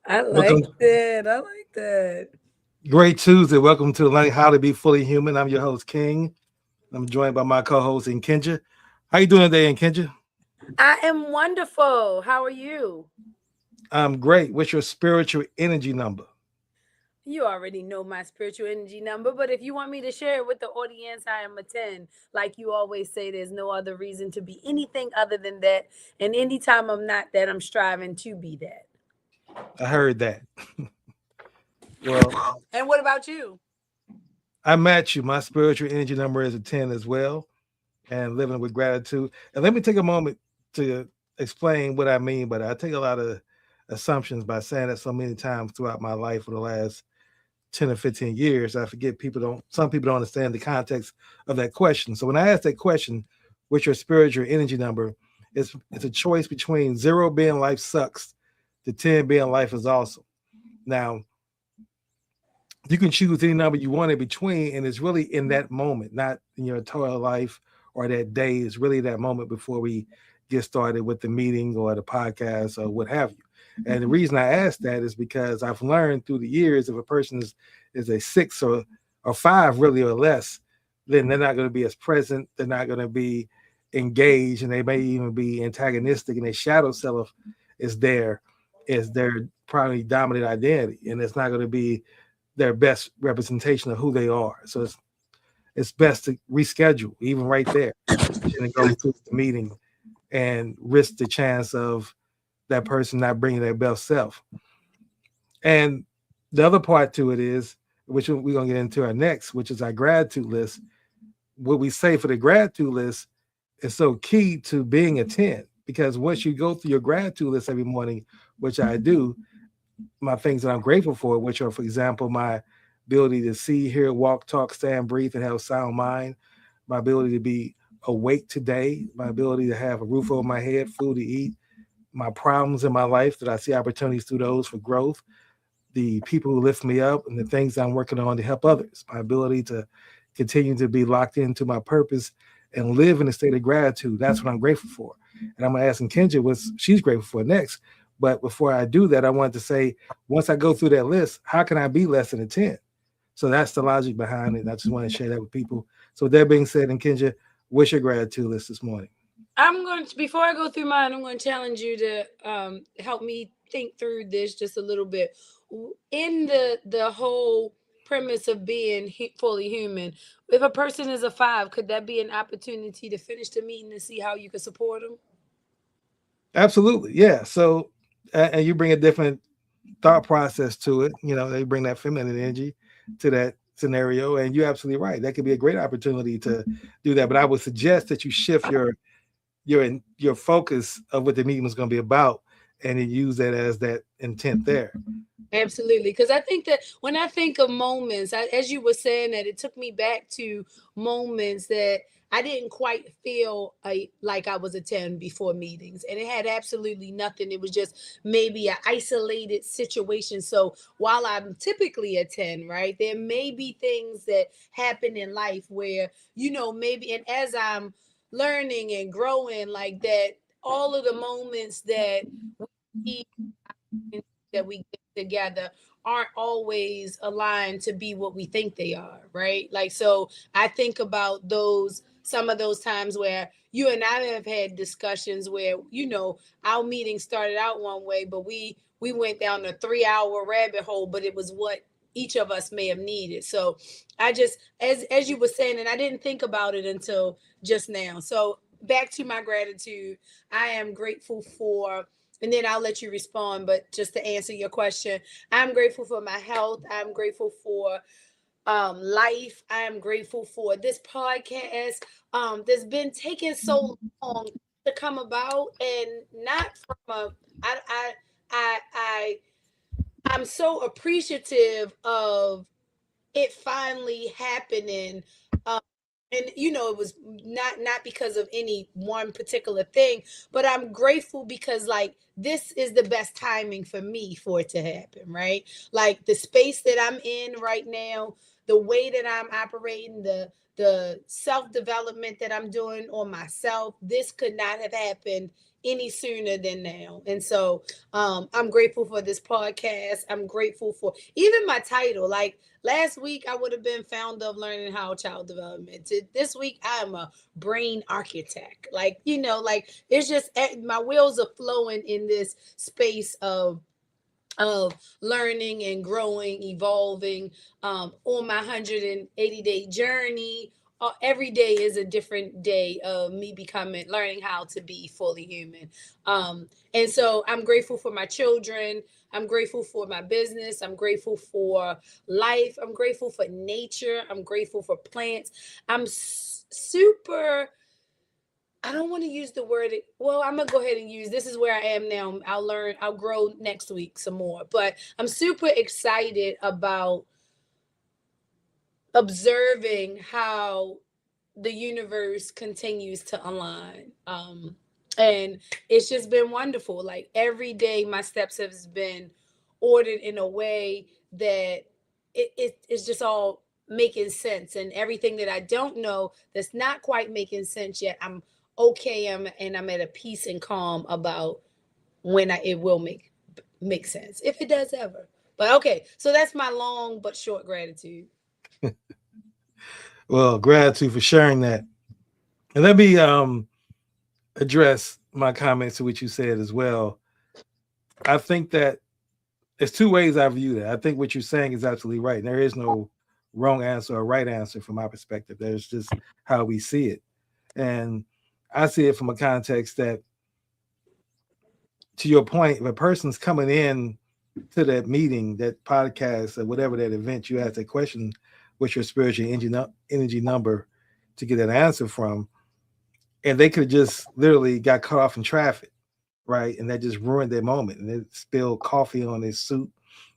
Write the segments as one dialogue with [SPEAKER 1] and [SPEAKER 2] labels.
[SPEAKER 1] I like
[SPEAKER 2] Welcome,
[SPEAKER 1] that. I like that.
[SPEAKER 2] great Tuesday. Welcome to Learning How to Be Fully Human. I'm your host, King. I'm joined by my co-host, Nkenge. How you doing today, Nkenge?
[SPEAKER 1] I am wonderful. How are you?
[SPEAKER 2] I'm great. What's your spiritual energy number?
[SPEAKER 1] You already know my spiritual energy number, but if you want me to share it with the audience, I am a 10. Like you always say, there's no other reason to be anything other than that. And anytime I'm not that, I'm striving to be that.
[SPEAKER 2] I heard that. Well,
[SPEAKER 1] And what about you?
[SPEAKER 2] I match you. My spiritual energy number is a 10 as well, and living with gratitude. And let me take a moment to explain what I mean by that. I take a lot of assumptions by saying that so many times throughout my life for the last 10 or 15 years. I forget some people don't understand the context of that question. So when I ask that question, what's your spiritual energy number? It's a choice between 0 being life sucks to 10 being life is awesome. Now, you can choose any number you want in between, and it's really in that moment, not in your entire life or that day. It's really that moment before we get started with the meeting or the podcast or what have you. And the reason I ask that is because I've learned through the years if a person is a 6 or 5 really or less, then they're not going to be as present. They're not going to be engaged, and they may even be antagonistic. And their shadow self is there, is their probably dominant identity, and it's not going to be their best representation of who they are. So it's best to reschedule even right there and go to the meeting and risk the chance of that person not bringing their best self. And the other part to it is, which we're gonna get into our next, which is our gratitude list. What we say for the gratitude list is so key to being a 10 because once you go through your gratitude list every morning, which I do, my things that I'm grateful for, which are, for example, my ability to see, hear, walk, talk, stand, breathe, and have a sound mind, my ability to be awake today, my ability to have a roof over my head, food to eat, my problems in my life that I see opportunities through those for growth, the people who lift me up, and the things I'm working on to help others, my ability to continue to be locked into my purpose and live in a state of gratitude. That's what I'm grateful for. And I'm asking Kendra what she's grateful for next. But before I do that, I wanted to say, once I go through that list, how can I be less than a 10? So that's the logic behind it. And I just want to share that with people. So with that being said, and Kendra, what's your gratitude list this morning?
[SPEAKER 1] I'm going to, before I go through mine, I'm going to challenge you to help me think through this just a little bit. In the whole premise of being fully human, if a person is a 5, could that be an opportunity to finish the meeting and see how you can support them?
[SPEAKER 2] Absolutely. Yeah. So, and you bring a different thought process to it. You know, they bring that feminine energy to that scenario. And you're absolutely right. That could be a great opportunity to do that. But I would suggest that you shift your focus of what the meeting is going to be about and you use that as that intent there.
[SPEAKER 1] Absolutely. Because I think that when I think of moments, as you were saying that, it took me back to moments that I didn't quite feel like I was a 10 before meetings. And it had absolutely nothing. It was just maybe an isolated situation. So while I'm typically a 10, right, there may be things that happen in life where, maybe, and as I'm learning and growing like that, all of the moments we that we get together aren't always aligned to be what we think they are, right? Like, so I think about some of those times where you and I have had discussions where, our meeting started out one way, but we went down a 3-hour rabbit hole, but it was what each of us may have needed. So I just, as you were saying, and I didn't think about it until just now. So back to my gratitude, I am grateful for, and then I'll let you respond. But just to answer your question, I'm grateful for my health. I'm grateful for life. I am grateful for this podcast that's been taking so long to come about, and not from a I I'm so appreciative of it finally happening. Um, and it was not because of any one particular thing, but I'm grateful because, like, this is the best timing for me for it to happen, right? Like, the space that I'm in right now, the way that I'm operating, the self development that I'm doing on myself, this could not have happened any sooner than now. And so I'm grateful for this podcast. I'm grateful for even my title. Like last week, I would have been founder of learning how child development. This week, I am a brain architect. Like, like it's just my wheels are flowing in this space of learning and growing, evolving on my 180-day journey. Every day is a different day of me becoming, learning how to be fully human. And so I'm grateful for my children. I'm grateful for my business. I'm grateful for life. I'm grateful for nature. I'm grateful for plants. I'm super. I don't want to use the word. Well, I'm gonna go ahead and use. This is where I am now. I'll learn. I'll grow next week some more. But I'm super excited about observing how the universe continues to align. And it's just been wonderful. Like every day, my steps have been ordered in a way that it's just all making sense. And everything that I don't know that's not quite making sense yet, I'm okay. I'm at a peace and calm about when it will make sense if it does ever. But okay, so that's my long but short gratitude.
[SPEAKER 2] Well, gratitude for sharing that. And let me address my comments to what you said as well. I think that there's two ways I view that. I think what you're saying is absolutely right. And there is no wrong answer or right answer from my perspective. There's just how we see it. And I see it from a context that, to your point, if a person's coming in to that meeting, that podcast, or whatever that event, you ask that question, what's your spiritual energy number to get that answer from? And they could have just literally got cut off in traffic, right? And that just ruined their moment. And they spilled coffee on their suit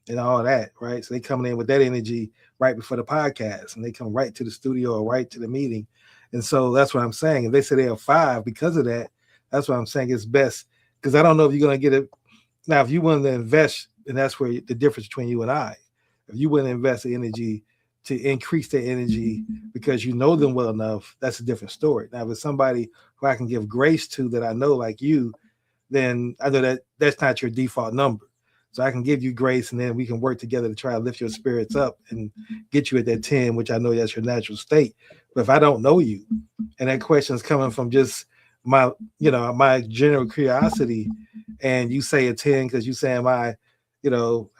[SPEAKER 2] and all that, right? So they coming in with that energy right before the podcast, and they come right to the studio or right to the meeting. And so that's what I'm saying. If they say they are 5 because of that, that's what I'm saying. It's best, because I don't know if you're going to get it. Now, if you want to invest, and that's where the difference between you and I, if you want to invest the energy to increase their energy because you know them well enough, that's a different story. Now, if it's somebody who I can give grace to that I know, like you, then I know that that's not your default number. So I can give you grace, and then we can work together to try to lift your spirits up and get you at that 10, which I know that's your natural state. But if I don't know you, and that question is coming from just my general curiosity, and you say a 10 because you saying I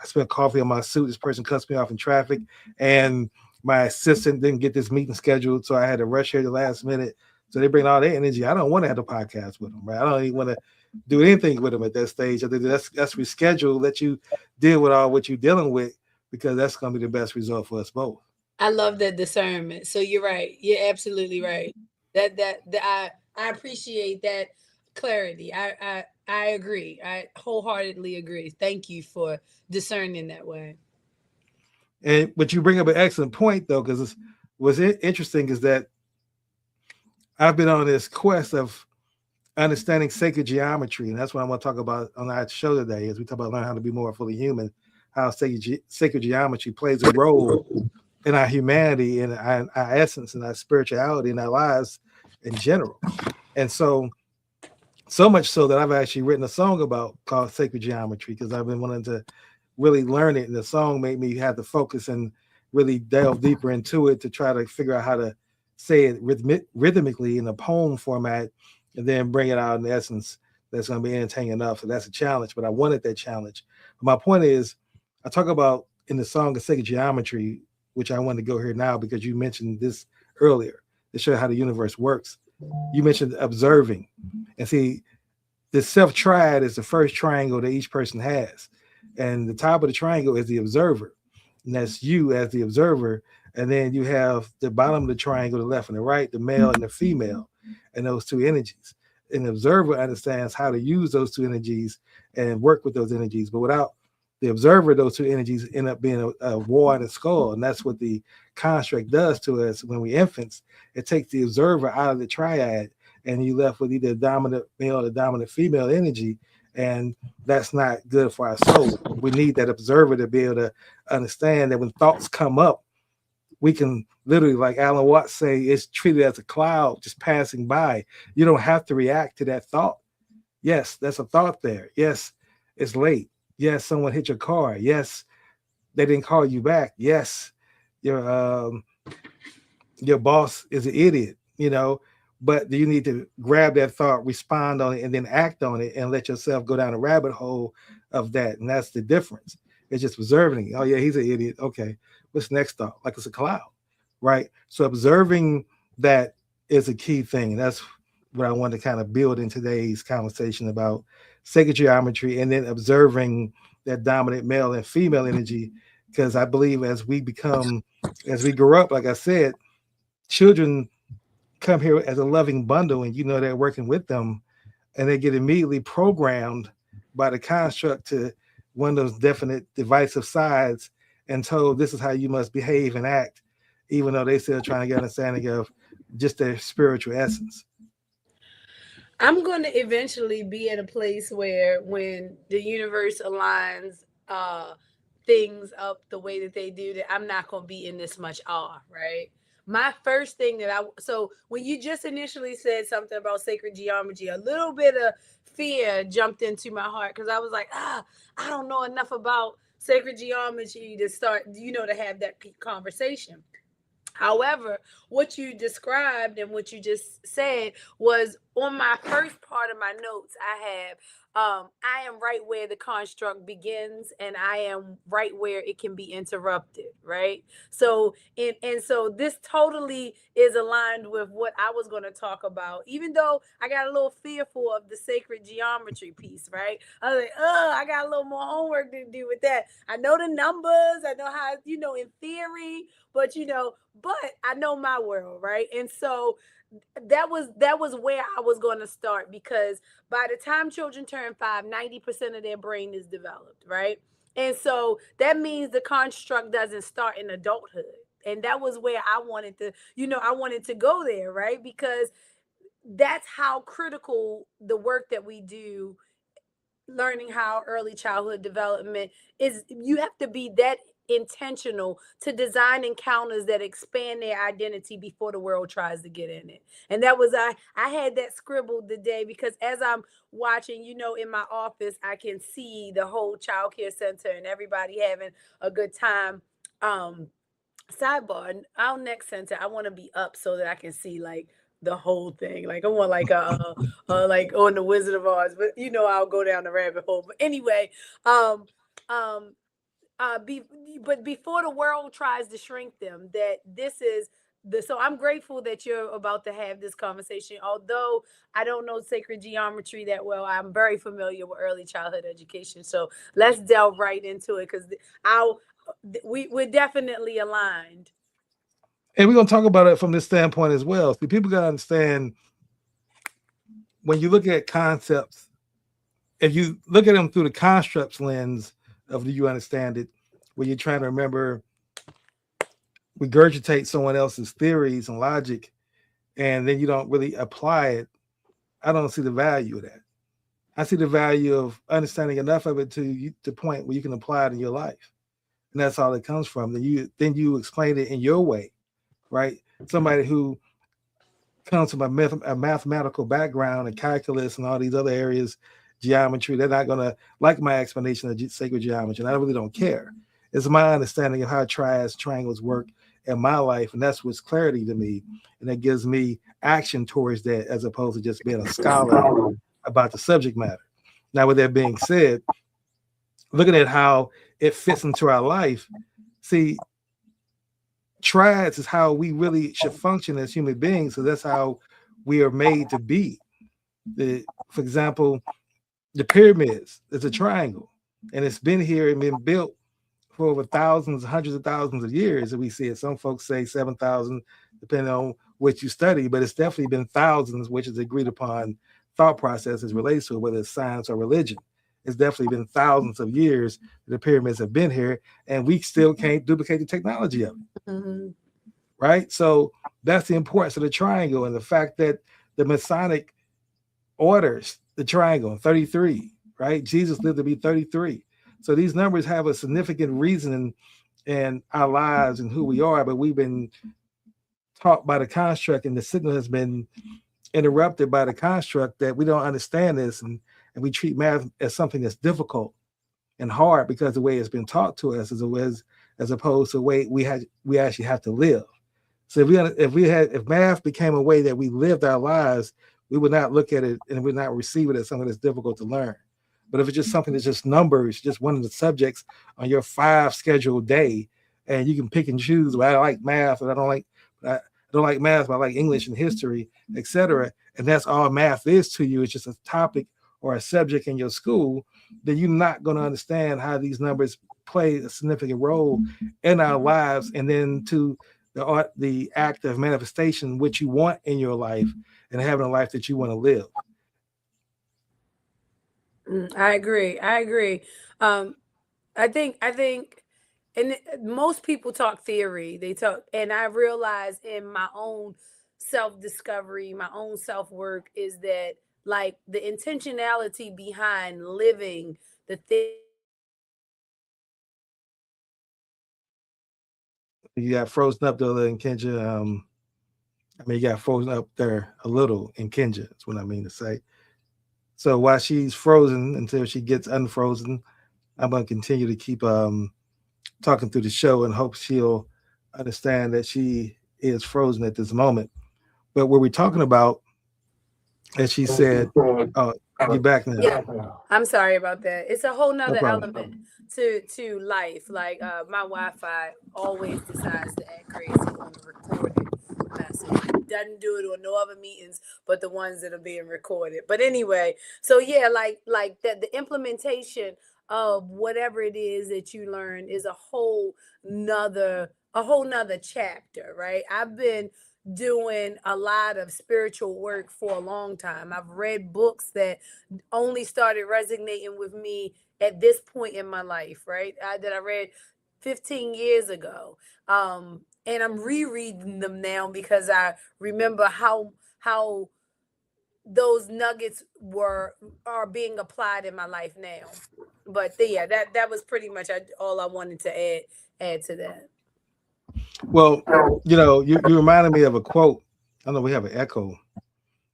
[SPEAKER 2] spent coffee on my suit, this person cuts me off in traffic, and my assistant didn't get this meeting scheduled, so I had to rush here the last minute. So they bring all their energy. I don't want to have a podcast with them, right? I don't even want to do anything with them at that stage. I think that's reschedule, let you deal with all what you're dealing with, because that's going to be the best result for us both.
[SPEAKER 1] I love that discernment. So you're right. You're absolutely right. I appreciate that clarity. I agree. I wholeheartedly agree. Thank you for discerning that way.
[SPEAKER 2] But you bring up an excellent point, though, because what's interesting is that I've been on this quest of understanding sacred geometry, and that's what I want to talk about on our show today. As we talk about learning how to be more fully human, how sacred geometry plays a role in our humanity and our essence and our spirituality and our lives in general. And so much so that I've actually written a song called Sacred Geometry, because I've been wanting to really learn it. And the song made me have to focus and really delve deeper into it to try to figure out how to say it rhythmically in a poem format, and then bring it out in essence that's going to be entertaining enough. So that's a challenge, but I wanted that challenge. But my point is, I talk about in the song of Sacred Geometry, which I want to go here now because you mentioned this earlier, to show how the universe works. You mentioned observing. And see, the self-triad is the first triangle that each person has. And the top of the triangle is the observer. And that's you as the observer. And then you have the bottom of the triangle, the left and the right, the male and the female, and those two energies. An observer understands how to use those two energies and work with those energies. But without the observer, those two energies end up being a war and a skull. And that's what the construct does to us when we're infants. It takes the observer out of the triad, and you left with either dominant male or dominant female energy. And that's not good for our soul. We need that observer to be able to understand that when thoughts come up, we can literally, like Alan Watts say, it's treated as a cloud just passing by. You don't have to react to that thought. Yes, that's a thought there. Yes, it's late. Yes, someone hit your car. Yes, they didn't call you back. Yes, your your boss is an idiot, but you need to grab that thought, respond on it, and then act on it and let yourself go down a rabbit hole of that. And that's the difference. It's just observing. Oh, yeah, he's an idiot. Okay. What's next thought? Like it's a cloud, right? So observing that is a key thing. And that's what I want to kind of build in today's conversation about sacred geometry and then observing that dominant male and female energy. Because I believe as we grow up, like I said, children come here as a loving bundle and they're working with them and they get immediately programmed by the construct to one of those definite divisive sides and told this is how you must behave and act, even though they still trying to get understanding of just their spiritual essence.
[SPEAKER 1] I'm going to eventually be at a place where when the universe aligns things up the way that they do, that I'm not going to be in this much awe, right? My first thing so when you just initially said something about sacred geometry, a little bit of fear jumped into my heart because I was like, I don't know enough about sacred geometry to start, to have that conversation. However, what you described and what you just said was on my first part of my notes. I am right where the construct begins, and I am right where it can be interrupted. Right. So, and so this totally is aligned with what I was going to talk about. Even though I got a little fearful of the sacred geometry piece, right? I was like, oh, I got a little more homework to do with that. I know the numbers. I know how, in theory, but but I know my world, right? And so that was where I was going to start, because by the time children turn 5, 90% of their brain is developed, right? And so that means the construct doesn't start in adulthood. And that was where I wanted to go there, right? Because that's how critical the work that we do, learning how early childhood development is. You have to be that intentional to design encounters that expand their identity before the world tries to get in it. And that was I had that scribbled today because as I'm watching, in my office, I can see the whole child care center and everybody having a good time. Sidebar, our next center, I want to be up so that I can see like the whole thing. Like I want like like on the Wizard of Oz, but I'll go down the rabbit hole. But anyway, um um be but before the world tries to shrink them, that this is the so I'm grateful that you're about to have this conversation. Although I don't know sacred geometry that well, I'm very familiar with early childhood education. So let's delve right into it, because our we're definitely aligned.
[SPEAKER 2] And we're going to talk about it from this standpoint as well. See, people got to understand when you look at concepts, if you look at them through the constructs lens of do you understand it, where you're trying to remember, regurgitate someone else's theories and logic, and then you don't really apply it, I don't see the value of that. I see the value of understanding enough of it to the point where you can apply it in your life, and that's all it comes from. Then you explain it in your way, right? Somebody who comes from a mathematical background and calculus and all these other areas, geometry, they're not gonna like my explanation of sacred geometry. And I really don't care. It's my understanding of how triads, triangles work in my life, and that's what's clarity to me, and that gives me action towards that as opposed to just being a scholar about the subject matter. Now, with that being said, looking at how it fits into our life, see, triads is how we really should function as human beings. So that's how we are made to be. For example, the pyramids is a triangle, and it's been here and been built for over thousands, hundreds of thousands of years. And we see it. Some folks say 7,000, depending on what you study, but it's definitely been thousands, which is agreed upon thought processes related to it, whether it's science or religion. It's definitely been thousands of years that the pyramids have been here, and we still can't duplicate the technology of it.
[SPEAKER 1] Mm-hmm.
[SPEAKER 2] Right? So that's the importance of the triangle and the fact that the Masonic orders the triangle 33, right? Jesus lived to be 33. So these numbers have a significant reason in our lives and who we are, but we've been taught by the construct, and the signal has been interrupted by the construct that we don't understand this. And and we treat math as something that's difficult and hard because the way it's been taught to us as opposed to the way we actually have to live. So if math became a way that we lived our lives, we would not look at it and would not receive it as something that's difficult to learn. But if it's just something that's just numbers, just one of the subjects on your 5 scheduled day, and you can pick and choose. Well, I like math, and I don't like math, but I like English and history, etc. And that's all math is to you. It's just a topic or a subject in your school. Then you're not going to understand how these numbers play a significant role in our lives, and then to the act of manifestation, which you want in your life, and having a life that you want to live.
[SPEAKER 1] I agree. I agree. Um, I think, and most people talk theory. They talk, and I realize in my own self discovery, my own self work, is that like the intentionality behind living the things that you learn is a whole nother element to
[SPEAKER 2] You got frozen up though in Kenja. I mean, you got frozen up there a little in Kenja. That's what I mean to say. So while she's frozen until she gets unfrozen, I'm gonna continue to keep talking through the show and hope she'll understand that she is frozen at this moment. But what we're talking about, as she said, oh, you're back now.
[SPEAKER 1] yeah, I'm sorry about that. It's a whole
[SPEAKER 2] No
[SPEAKER 1] nother
[SPEAKER 2] problem.
[SPEAKER 1] element to life. Like my Wi-Fi always decides to act crazy on the recorded message. It doesn't do it on no other meetings but the ones that are being recorded. But anyway, so yeah, like that the implementation of whatever it is that you learn is a whole nother chapter, right? I've been doing a lot of spiritual work for a long time. I've read books that only started resonating with me at this point in my life, right? That I read 15 years ago. And I'm rereading them now because I remember how those nuggets are being applied in my life now. But yeah, that was pretty much all I wanted to add to that.
[SPEAKER 2] Well, you reminded me of a quote. I know we have an echo.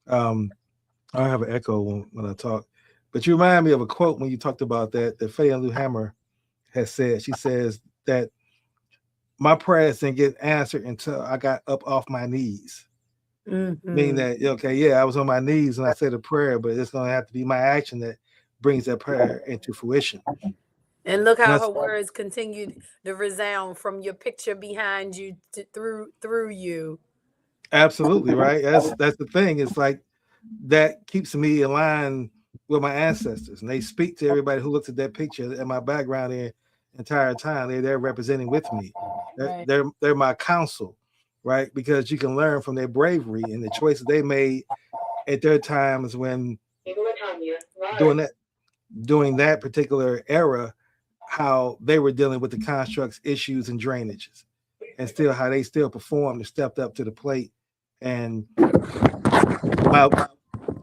[SPEAKER 2] Um, I have an echo when I talk, but you remind me of a quote when you talked about that Faye and Lou Hammer has said. She says that my prayers didn't get answered until I got up off my knees. Meaning
[SPEAKER 1] Hmm.
[SPEAKER 2] that, okay, yeah, I was on my knees and I said a prayer, but it's going to have to be my action that brings that prayer into fruition.
[SPEAKER 1] And look
[SPEAKER 2] And
[SPEAKER 1] how her
[SPEAKER 2] that's
[SPEAKER 1] words continued to resound from your picture behind you through you.
[SPEAKER 2] absolutely right. That's the thing. It's like that keeps me aligned with my ancestors, and they speak to everybody who looks at that picture and my background the entire time. They're representing with me.
[SPEAKER 1] Right.
[SPEAKER 2] They're my counsel, right? Because you can learn from their bravery and the choices they made at their times when doing that during that particular era, how they were dealing with the constructs, issues, and drainages, and still how they still performed and stepped up to the plate. And my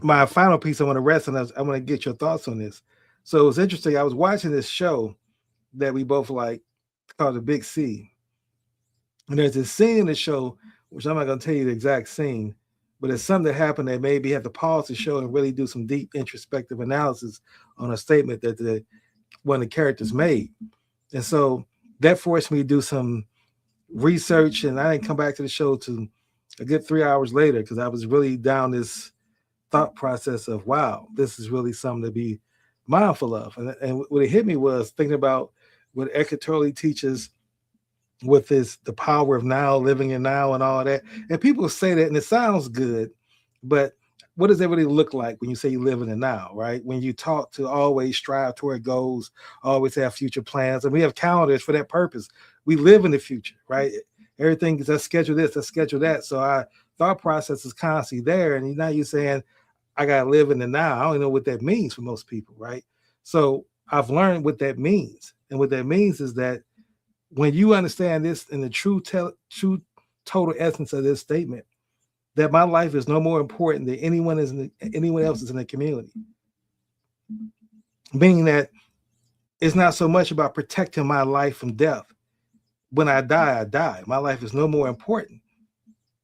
[SPEAKER 2] my final piece I want to rest on, I want to get your thoughts on this. So it was interesting. I was watching this show that we both like called The Big C. And there's this scene in the show, which I'm not going to tell you the exact scene, but it's something that happened that made me have to pause the show and really do some deep introspective analysis on a statement that one of the characters made. And so that forced me to do some research. And I didn't come back to the show to a good 3 hours later because I was really down this thought process of, wow, this is really something to be mindful of. And what it hit me was thinking about what Eckhart Tolle teaches with this the power of now, living in now, and all that. And people say that, and it sounds good, but what does it really look like when you say you live in the now, right? When you talk to always strive toward goals, always have future plans, and we have calendars for that purpose. We live in the future, right? Everything is let's schedule this, let's schedule that. So our thought process is constantly there, and now you're saying I gotta live in the now. I don't know what that means for most people, right? So I've learned what that means, and what that means is that when you understand this in the true total essence of this statement, that my life is no more important than anyone else is in the community. Meaning that it's not so much about protecting my life from death. When I die, I die. My life is no more important.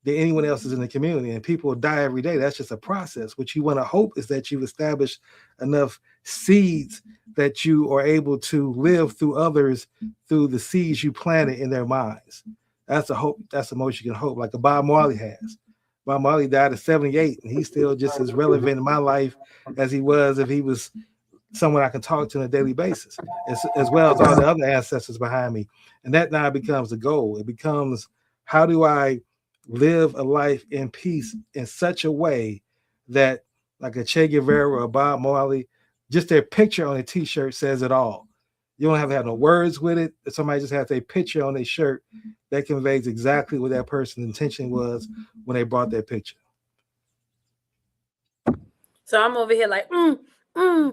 [SPEAKER 2] than anyone else is in the community. And people die every day. That's just a process. What you want to hope is that you've established enough seeds that you are able to live through others through the seeds you planted in their minds. That's a hope. That's the most you can hope, like a Bob Marley has. Bob Marley died at 78, and he's still just as relevant in my life as he was if he was someone I can talk to on a daily basis, as well as all the other ancestors behind me. And that now becomes the goal. It becomes, how do I live a life in peace in such a way that, like a Che Guevara or Bob Marley, just their picture on a t-shirt says it all. You don't have to have no words with it. Somebody just has a picture on their shirt that conveys exactly what that person's intention was when they brought their picture.
[SPEAKER 1] So I'm over here like, mm, I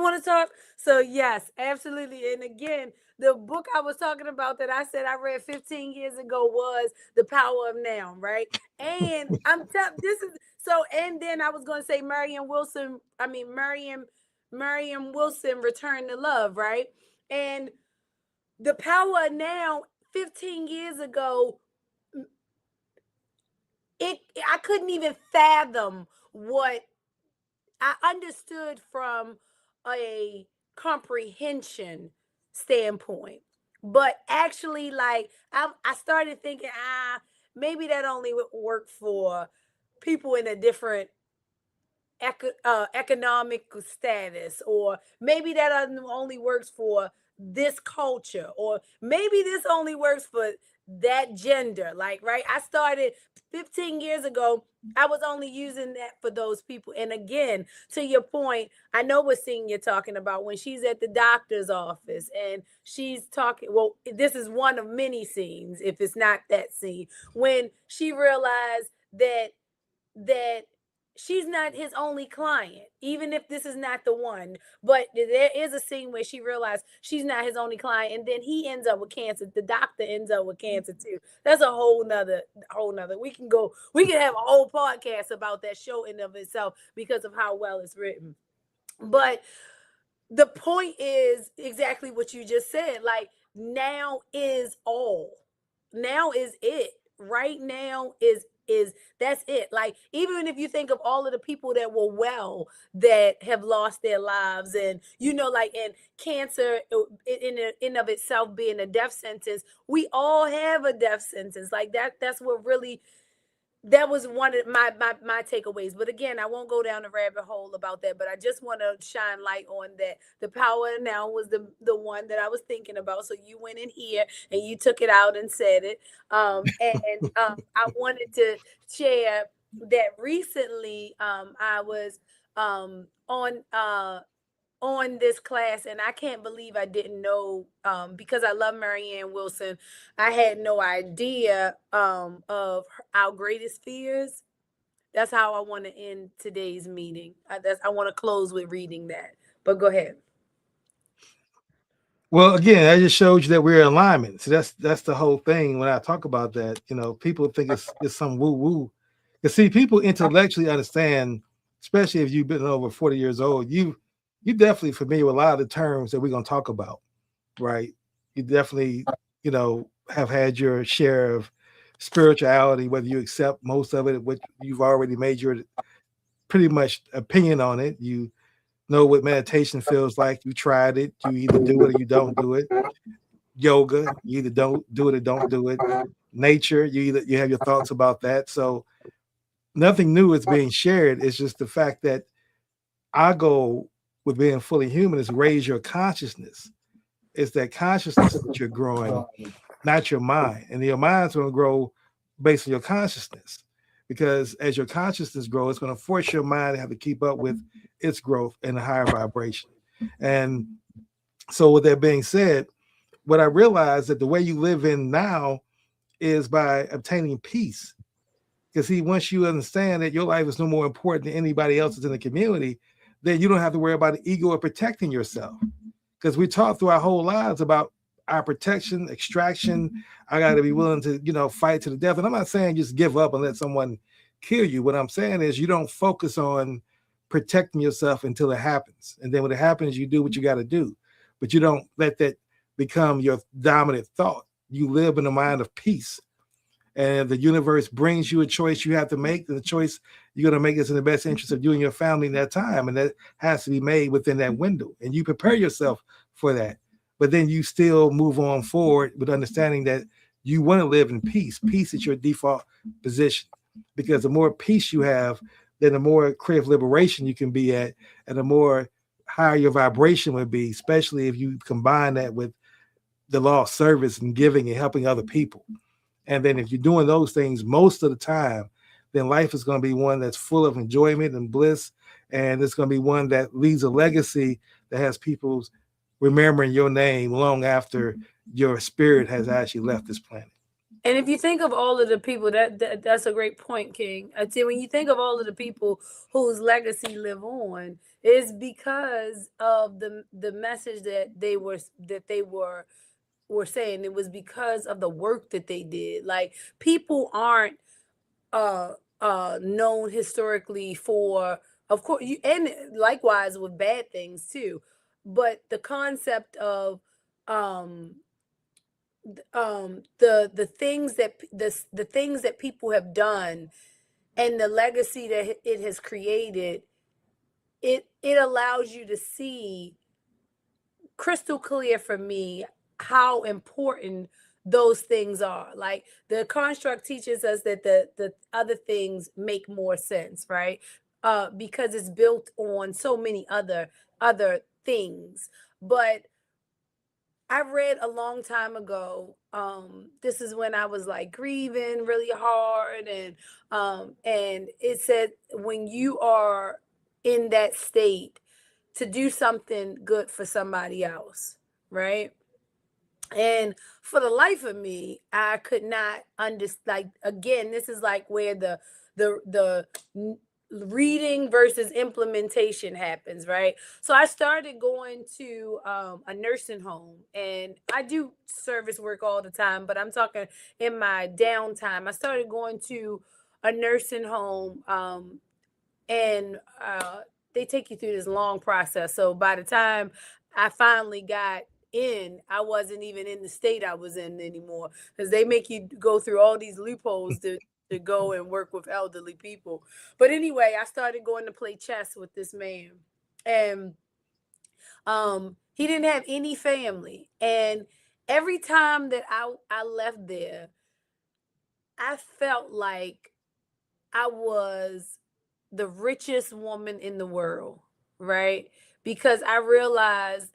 [SPEAKER 1] want to talk. So yes, absolutely. And again, the book I was talking about that I said I read 15 years ago was The Power of Now, right? And this is so. And then I was going to say Mariam Wilson, Return to Love, right? And The Power of Now, 15 years ago, it I couldn't even fathom what I understood from a comprehension standpoint. But actually, like, I started thinking, maybe that only would work for people in a different economic status, or maybe that only works for this culture, or maybe this only works for that gender. Like, right, I started 15 years ago, I was only using that for those people. And again, to your point, I know what scene you're talking about, when she's at the doctor's office and she's talking. Well, this is one of many scenes, if it's not that scene, when she realized that she's not his only client, even if this is not the one. But there is a scene where she realized she's not his only client, and then he ends up with cancer. The doctor ends up with cancer too. That's a whole nother. We can have a whole podcast about that show in of itself because of how well it's written. But the point is exactly what you just said. Like, now is all. Now is it. Right now is that's it. Like, even if you think of all of the people that were well, that have lost their lives, and like, and cancer in of itself being a death sentence, we all have a death sentence. Like, that's what really, that was one of my takeaways. But again, I won't go down the rabbit hole about that, but I just want to shine light on that. The Power Now was the one that I was thinking about. So you went in here and you took it out and said it. And I wanted to share that recently, I was on this class, and I can't believe I didn't know, because I love Marianne Wilson. I had no idea of our greatest fears. That's how I want to end today's meeting. I want to close with reading that. But go ahead.
[SPEAKER 2] Well, again, I just showed you that we're in alignment. So that's the whole thing. When I talk about that, people think it's some woo woo. You see, people intellectually understand, especially if you've been over 40 years old. You definitely familiar with a lot of the terms that we're gonna talk about, right? You definitely, have had your share of spirituality, whether you accept most of it, which you've already made your pretty much opinion on it. You know what meditation feels like. You tried it. You either do it or you don't do it. Yoga, you either don't do it or don't do it. Nature, you have your thoughts about that. So nothing new is being shared. It's just the fact that our goal with being fully human is raise your consciousness. It's that consciousness that you're growing, not your mind. And your mind's going to grow based on your consciousness. Because as your consciousness grows, it's going to force your mind to have to keep up with its growth in a higher vibration. And so, with that being said, what I realized that the way you live in now is by obtaining peace. Because see, once you understand that your life is no more important than anybody else's in the community, then you don't have to worry about the ego or protecting yourself. Because we taught through our whole lives about our protection, extraction. I got to be willing to, fight to the death. And I'm not saying just give up and let someone kill you. What I'm saying is you don't focus on protecting yourself until it happens. And then when it happens, you do what you got to do. But you don't let that become your dominant thought. You live in a mind of peace. And the universe brings you a choice you have to make. And the choice you're going to make is in the best interest of you and your family in that time. And that has to be made within that window. And you prepare yourself for that. But then you still move on forward with understanding that you want to live in peace. Peace is your default position. Because the more peace you have, then the more creative liberation you can be at, and the more higher your vibration would be, especially if you combine that with the law of service and giving and helping other people. And then if you're doing those things most of the time, then life is going to be one that's full of enjoyment and bliss. And it's going to be one that leaves a legacy that has people remembering your name long after your spirit has actually left this planet.
[SPEAKER 1] And if you think of all of the people that's a great point, King. I say when you think of all of the people whose legacy live on, is because of the message that they were saying. It was because of the work that they did. Like, people aren't uh known historically for, of course, you, and likewise with bad things too, but the concept of um the things that the things that people have done, and the legacy that it has created, it allows you to see crystal clear for me how important those things are. Like, the construct teaches us that the other things make more sense, right? Because it's built on so many other things. But I read a long time ago. This is when I was like grieving really hard, and it said, when you are in that state, to do something good for somebody else, right? And for the life of me, I could not understand. Like, again, this is like where the reading versus implementation happens, right? So I started going to a nursing home, and I do service work all the time, but I'm talking in my downtime. I started going to a nursing home, and they take you through this long process. So by the time I finally got in, I wasn't even in the state I was in anymore, because they make you go through all these loopholes to go and work with elderly people. But anyway, I started going to play chess with this man, and he didn't have any family, and every time that I left there, I felt like I was the richest woman in the world, right? Because I realized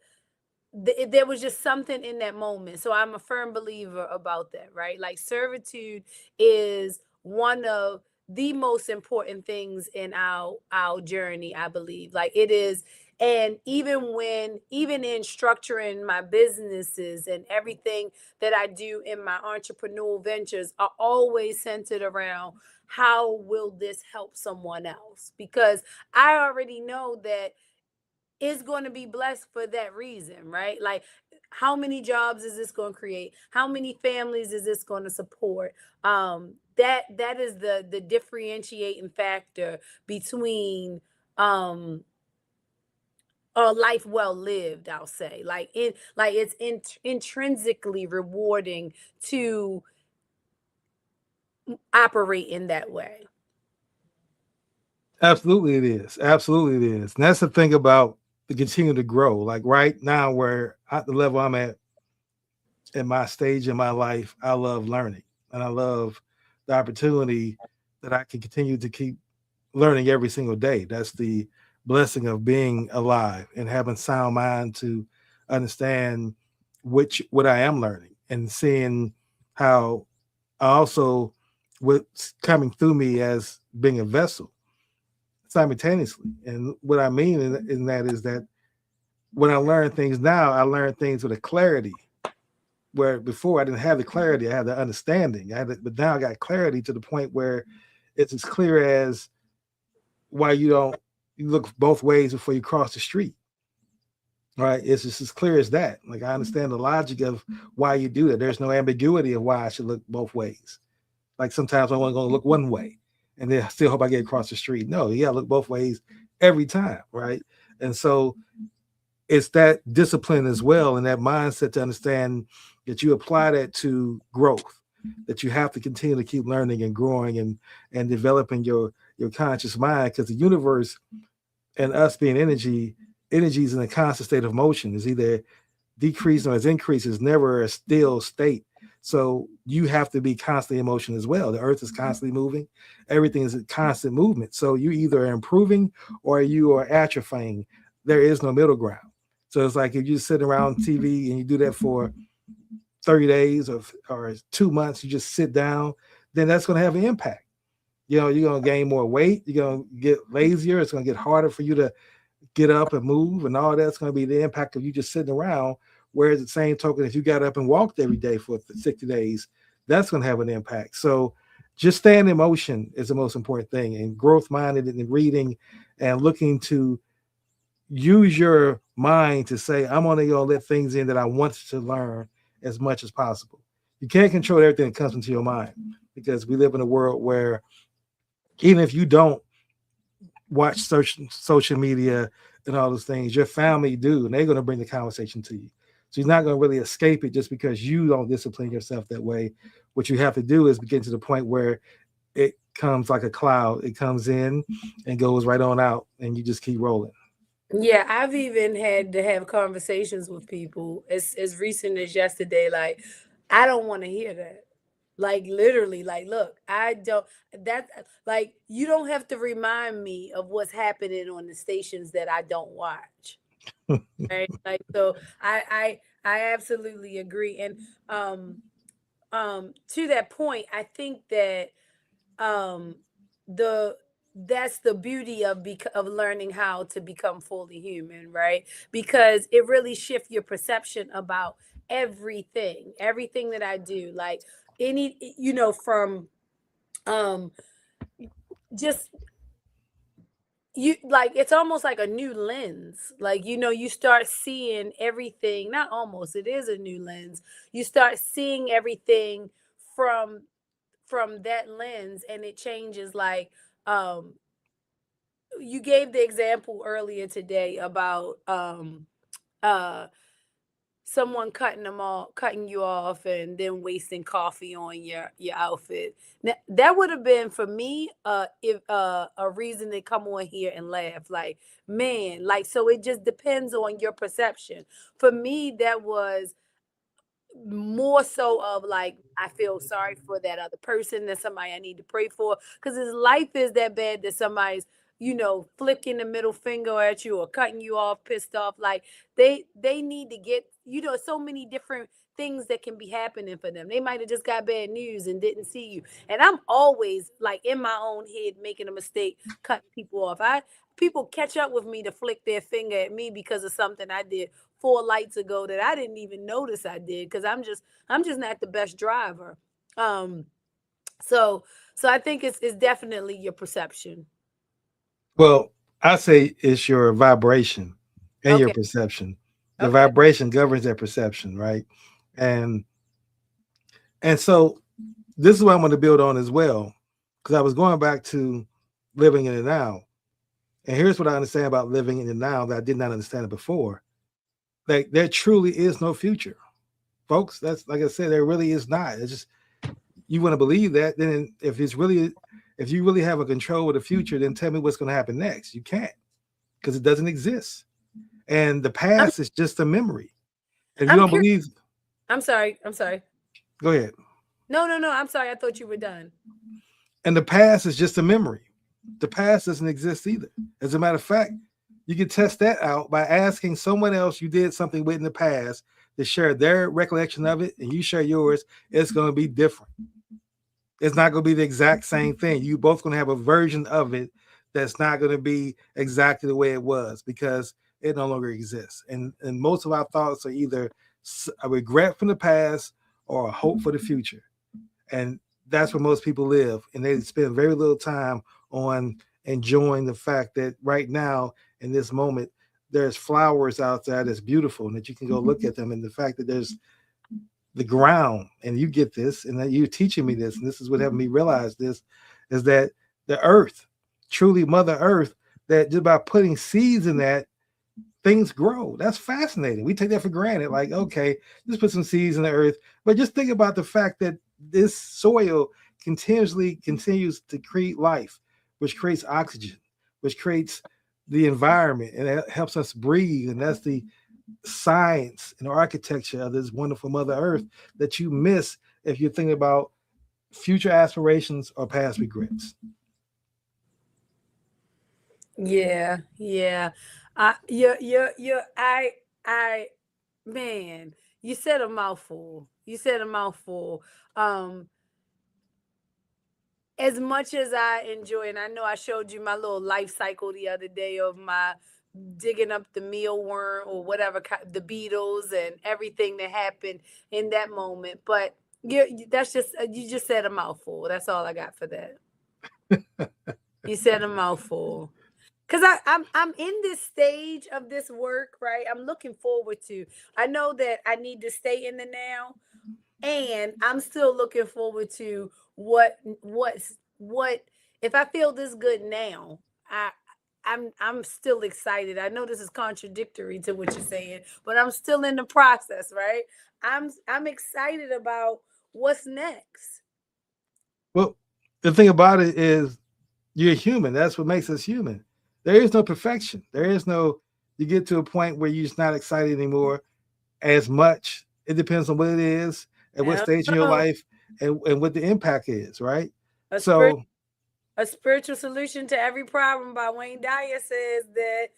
[SPEAKER 1] there was just something in that moment. So I'm a firm believer about that, right? Like, servitude is one of the most important things in our journey, I believe. Like, it is. And even in structuring my businesses and everything that I do in my entrepreneurial ventures, are always centered around, how will this help someone else? Because I already know that is going to be blessed for that reason, right? Like, how many jobs is this going to create? How many families is this going to support? That is the differentiating factor between a life well lived, I'll say. It's intrinsically rewarding to operate in that way.
[SPEAKER 2] Absolutely, it is. Absolutely, it is. And that's the thing about the continue to grow. Like right now, where at the level I'm at in my stage in my life, I love learning, and I love the opportunity that I can continue to keep learning every single day. That's the blessing of being alive and having sound mind to understand what I am learning, and seeing how I also what's coming through me as being a vessel simultaneously. And what I mean in that is that when I learn things now, I learn things with a clarity where before I didn't have the clarity, I had the understanding. But now I got clarity to the point where it's as clear as why you look both ways before you cross the street. Right? It's just as clear as that. Like, I understand the logic of why you do that. There's no ambiguity of why I should look both ways. Like, sometimes I want to go look one way and then I still hope I get across the street. No, you gotta look both ways every time, right? And so it's that discipline as well, and that mindset to understand that you apply that to growth. that you have to continue to keep learning and growing and developing your conscious mind, because the universe and us being energy is in a constant state of motion. Is either decreasing or it's increasing. It's never a still state. So you have to be constantly in motion as well. The earth is constantly moving. Everything is in constant movement. So you either are improving or you are atrophying. There is no middle ground. So it's like if you sit around TV and you do that for 30 days or 2 months, you just sit down, then that's going to have an impact. You're going to gain more weight. You're going to get lazier. It's going to get harder for you to get up and move, and all that's going to be the impact of you just sitting around. Whereas the same token, if you got up and walked every day for 60 days, that's going to have an impact. So just staying in motion is the most important thing, and growth minded and reading and looking to use your mind to say, I'm only going to let things in that I want to learn as much as possible. You can't control everything that comes into your mind, because we live in a world where even if you don't watch social media and all those things, your family do, and they're going to bring the conversation to you. So you're not going to really escape it just because you don't discipline yourself that way. What you have to do is begin to the point where it comes like a cloud. It comes in and goes right on out, and you just keep rolling.
[SPEAKER 1] Yeah, I've even had to have conversations with people as recent as yesterday. Like, I don't want to hear that. Like literally, like, look, I don't that like you don't have to remind me of what's happening on the stations that I don't watch. Right? Like, so I absolutely agree. And to that point, I think that um the that's the beauty of of learning how to become fully human, right? Because it really shifts your perception about everything that I do. Like, any, from um just you, like, it's almost like a new lens. Like, you start seeing everything, not almost, it is a new lens. You start seeing everything from that lens, and it changes. Like, um you gave the example earlier today about uh someone cutting you off and then wasting coffee on your outfit. Now, that would have been for me, if a reason to come on here and laugh. Like, man, like, so it just depends on your perception. For me, that was more so of like, I feel sorry for that other person, that somebody I need to pray for, because his life is that bad that somebody's, flicking the middle finger at you or cutting you off, pissed off. Like, they need to get, so many different things that can be happening for them. They might have just got bad news and didn't see you. And I'm always like in my own head making a mistake, cutting people off. I People catch up with me to flick their finger at me because of something I did 4 lights ago that I didn't even notice I did, because I'm just not the best driver. Um, so I think it's definitely your perception.
[SPEAKER 2] Well, I say it's your vibration and your
[SPEAKER 1] Okay.
[SPEAKER 2] perception. The
[SPEAKER 1] Okay.
[SPEAKER 2] vibration governs that perception, right? And so this is what I'm going to build on as well, because I was going back to living in the now. And here's what I understand about living in the now that I did not understand it before. Like, there truly is no future, folks. That's, like I said, there really is not. It's just, you want to believe that. Then if you really have a control of the future, then tell me what's going to happen next. You can't, because it doesn't exist. And the
[SPEAKER 1] I'm
[SPEAKER 2] past is just a memory. If you
[SPEAKER 1] I'm
[SPEAKER 2] don't
[SPEAKER 1] curious.
[SPEAKER 2] believe,
[SPEAKER 1] I'm sorry. I'm sorry.
[SPEAKER 2] go ahead.
[SPEAKER 1] No, no, no. I'm sorry. I thought you were done.
[SPEAKER 2] And the past is just a memory. The past doesn't exist either. As a matter of fact, you can test that out by asking someone else you did something with in the past to share their recollection of it, and you share yours. It's going to be different. It's not going to be the exact same thing. You both going to have a version of it that's not going to be exactly the way it was, because it no longer exists. And most of our thoughts are either a regret from the past or a hope for the future. And that's where most people live. And they spend very little time on enjoying the fact that right now, in this moment, there's flowers out there that's beautiful and that you can go look at them. And the fact that there's the ground, and you get this, and that you're teaching me this, and this is what helped me realize this, is that the earth, truly Mother Earth, that just by putting seeds in that, things grow. That's fascinating. We take that for granted. Like, okay, just put some seeds in the earth. But just think about the fact that this soil continuously continues to create life, which creates oxygen, which creates the environment, and it helps us breathe. And that's the science and architecture of this wonderful Mother Earth that you miss if you're thinking about future aspirations or past regrets.
[SPEAKER 1] Yeah, yeah. I, man, you said a mouthful. You said a mouthful. Um, as much as I enjoy, and I know I showed you my little life cycle the other day of my digging up the mealworm or whatever, the beetles and everything that happened in that moment. But that's just, you just said a mouthful. That's all I got for that. You said a mouthful. Cause I'm in this stage of this work, right? I'm looking forward to. I know that I need to stay in the now, and I'm still looking forward to what if I feel this good now. I'm still excited. I know this is contradictory to what you're saying, but I'm still in the process, right? I'm excited about what's next.
[SPEAKER 2] Well, the thing about it is you're human. That's what makes us human. There is no perfection. There is no, you get to a point where you're just not excited anymore as much. It depends on what it is, at what
[SPEAKER 1] I
[SPEAKER 2] stage in
[SPEAKER 1] don't
[SPEAKER 2] your
[SPEAKER 1] know.
[SPEAKER 2] life, and what the impact is, right?
[SPEAKER 1] A spirit
[SPEAKER 2] So,
[SPEAKER 1] A Spiritual Solution to Every Problem by Wayne Dyer says that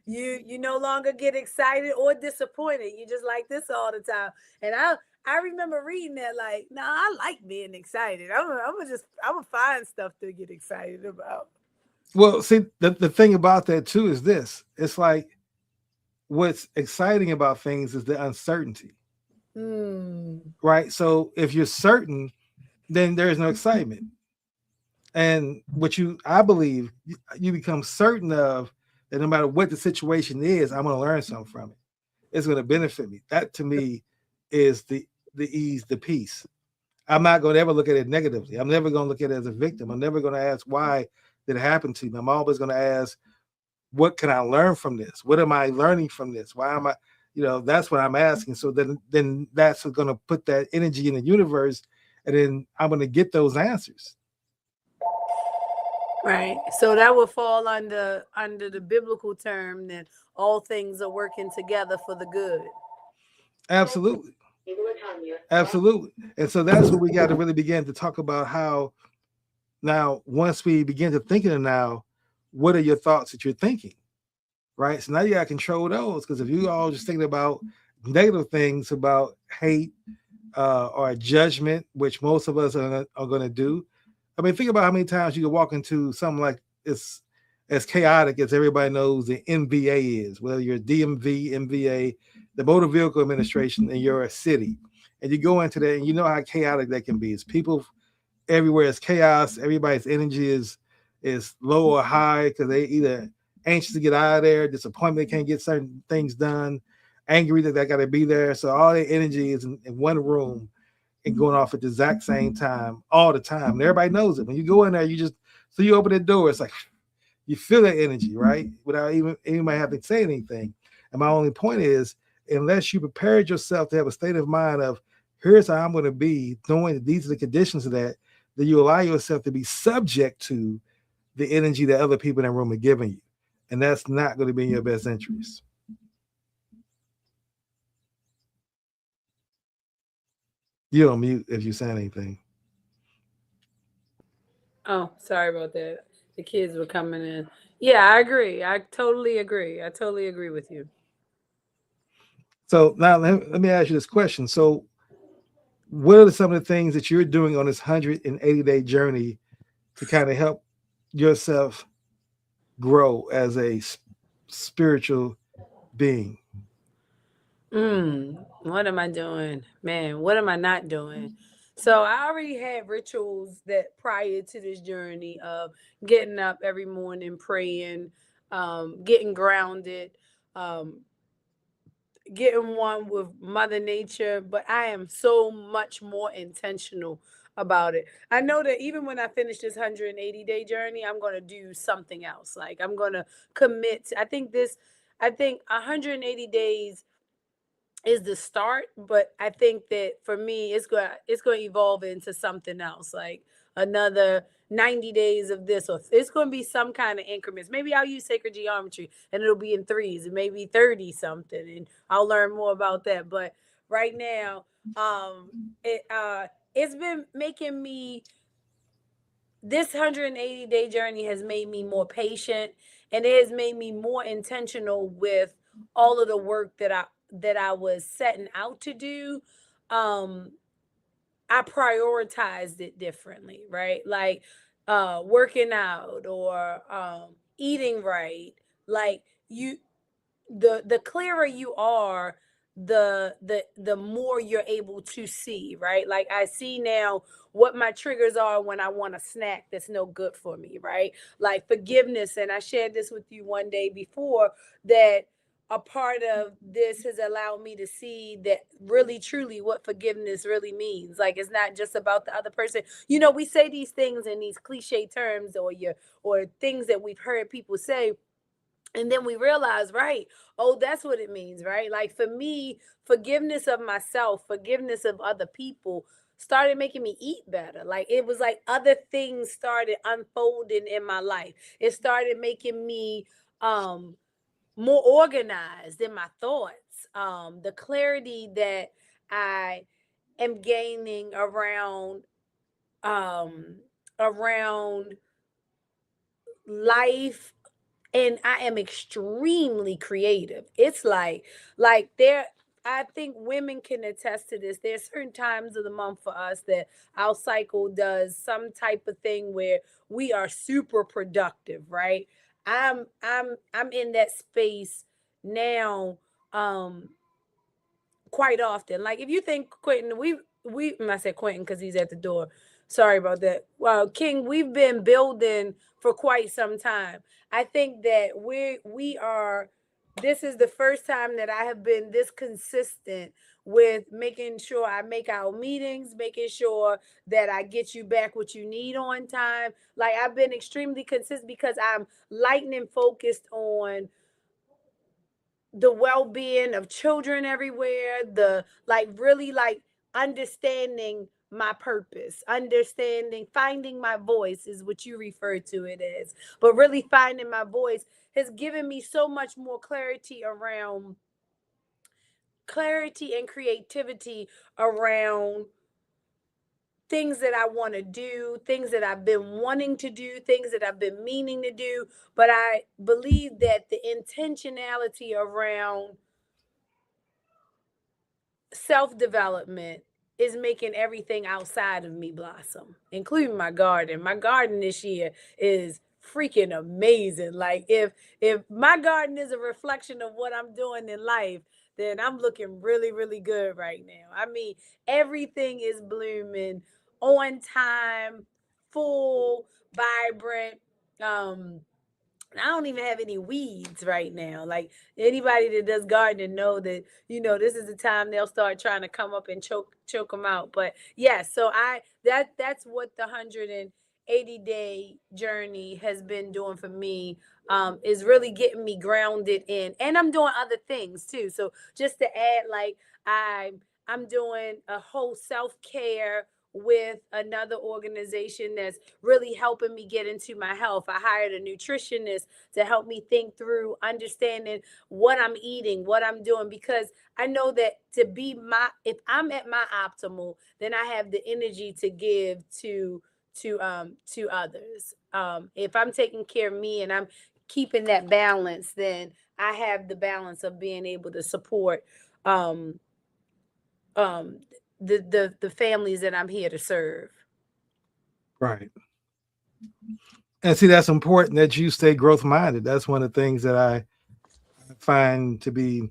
[SPEAKER 1] you no longer get excited or disappointed. You just like this all the time. And I remember reading that like, nah, I like being excited. I'm gonna find stuff to get excited about.
[SPEAKER 2] well, see, the thing about that too is this: it's like what's exciting about things is the uncertainty,
[SPEAKER 1] Hmm.
[SPEAKER 2] right? So if you're certain, then there's no excitement. And what I believe, you become certain of that no matter what the situation is, I'm going to learn something from it. It's going to benefit me. That to me is the ease, the peace. I'm not going to ever look at it negatively. I'm never going to look at it as a victim. I'm never going to ask why did it happen to me. I'm always going to ask, what can I learn from this? What am I learning from this? Why am I, that's what I'm asking. So then that's going to put that energy in the universe, and then I'm going to get those answers.
[SPEAKER 1] Right. So that would fall under the biblical term that all things are working together for the good.
[SPEAKER 2] Absolutely. Absolutely. And so that's what we got to really begin to talk about, how now, once we begin to think of it now, what are your thoughts that you're thinking? Right. So now you got to control those, because if you all just thinking about negative things, about hate, or judgment, which most of us are going to do. I mean, think about how many times you can walk into something like it's as chaotic as everybody knows the NBA is, whether you're DMV, MVA, the Motor Vehicle Administration in your city. And you go into that and you know how chaotic that can be. It's people everywhere, it's chaos. Everybody's energy is low or high because they either anxious to get out of there, disappointment they can't get certain things done, angry that they got to be there. So all their energy is in one room and going off at the exact same time all the time. And everybody knows it. When you go in there, you just so you open the door, it's like you feel that energy, right? Without even anybody having to say anything. And my only point is, unless you prepared yourself to have a state of mind of here's how I'm going to be, knowing that these are the conditions of that, then you allow yourself to be subject to the energy that other people in that room are giving you. And that's not going to be in your best interest. You don't mute if you say anything.
[SPEAKER 1] Oh, sorry about that. The kids were coming in. Yeah, I agree. I totally agree. I totally agree with you.
[SPEAKER 2] So now let me ask you this question. So what are some of the things that you're doing on this 180-day journey to kind of help yourself grow as a spiritual being?
[SPEAKER 1] What am I doing? Man, what am I not doing? So I already had rituals that prior to this journey of getting up every morning, praying, getting grounded, um, getting one with Mother Nature, but I am so much more intentional about it. I know that even when I finish this 180-day journey, I'm going to do something else. Like I'm going to commit. I think 180 days is the start, but I think that for me it's going to evolve into something else, like another 90 days of this, or it's going to be some kind of increments. Maybe I'll use sacred geometry and it'll be in threes, and maybe 30 something, and I'll learn more about that. But right now, it's been making me, this 180-day journey has made me more patient, and it has made me more intentional with all of the work that I was setting out to do. um I prioritized it differently, right? Like working out, or eating right. Like, you, the clearer you are, the more you're able to see, right? Like, I see now what my triggers are when I want a snack that's no good for me, right? Like forgiveness, and I shared this with you one day before, that a part of this has allowed me to see that really truly what forgiveness really means. Like, it's not just about the other person. We say these things in these cliche terms, or things that we've heard people say, and then we realize, right, oh, that's what it means, right? Like, for me, forgiveness of myself, forgiveness of other people started making me eat better. Like, it was like other things started unfolding in my life. It started making me more organized in my thoughts. The clarity that I am gaining um around life, and I am extremely creative. It's like there, I think women can attest to this. There's certain times of the month for us that our cycle does some type of thing where we are super productive, right? I'm in that space now, um quite often. Like, if you think Quentin, I said Quentin because he's at the door. Sorry about that. Well, King, we've been building for quite some time. I think that we are. This is the first time that I have been this consistent with making sure I make our meetings, making sure that I get you back what you need on time. Like, I've been extremely consistent because I'm lightning focused on the well-being of children everywhere, the, like, really, like, understanding my purpose, understanding, finding my voice is what you refer to it as, but really finding my voice has given me so much more clarity and creativity around things that I want to do, things that I've been wanting to do, things that I've been meaning to do. But I believe that the intentionality around self development is making everything outside of me blossom, including my garden. My garden this year is freaking amazing. Like, if my garden is a reflection of what I'm doing in life, then I'm looking really, really good right now. I mean, everything is blooming on time, full, vibrant. Um, I don't even have any weeds right now. Like, anybody that does gardening know that, this is the time they'll start trying to come up and choke them out. But yeah, so that's what the 180-day journey has been doing for me. Is really getting me grounded in, and I'm doing other things too. So just to add, like, I'm doing a whole self-care with another organization that's really helping me get into my health. I hired a nutritionist to help me think through understanding what I'm eating, what I'm doing, because I know that if I'm at my optimal, then I have the energy to give to others. If I'm taking care of me and I'm keeping that balance, then I have the balance of being able to support um um the families that I'm here to serve.
[SPEAKER 2] Right. And see, that's important that you stay growth minded. That's one of the things that I find to be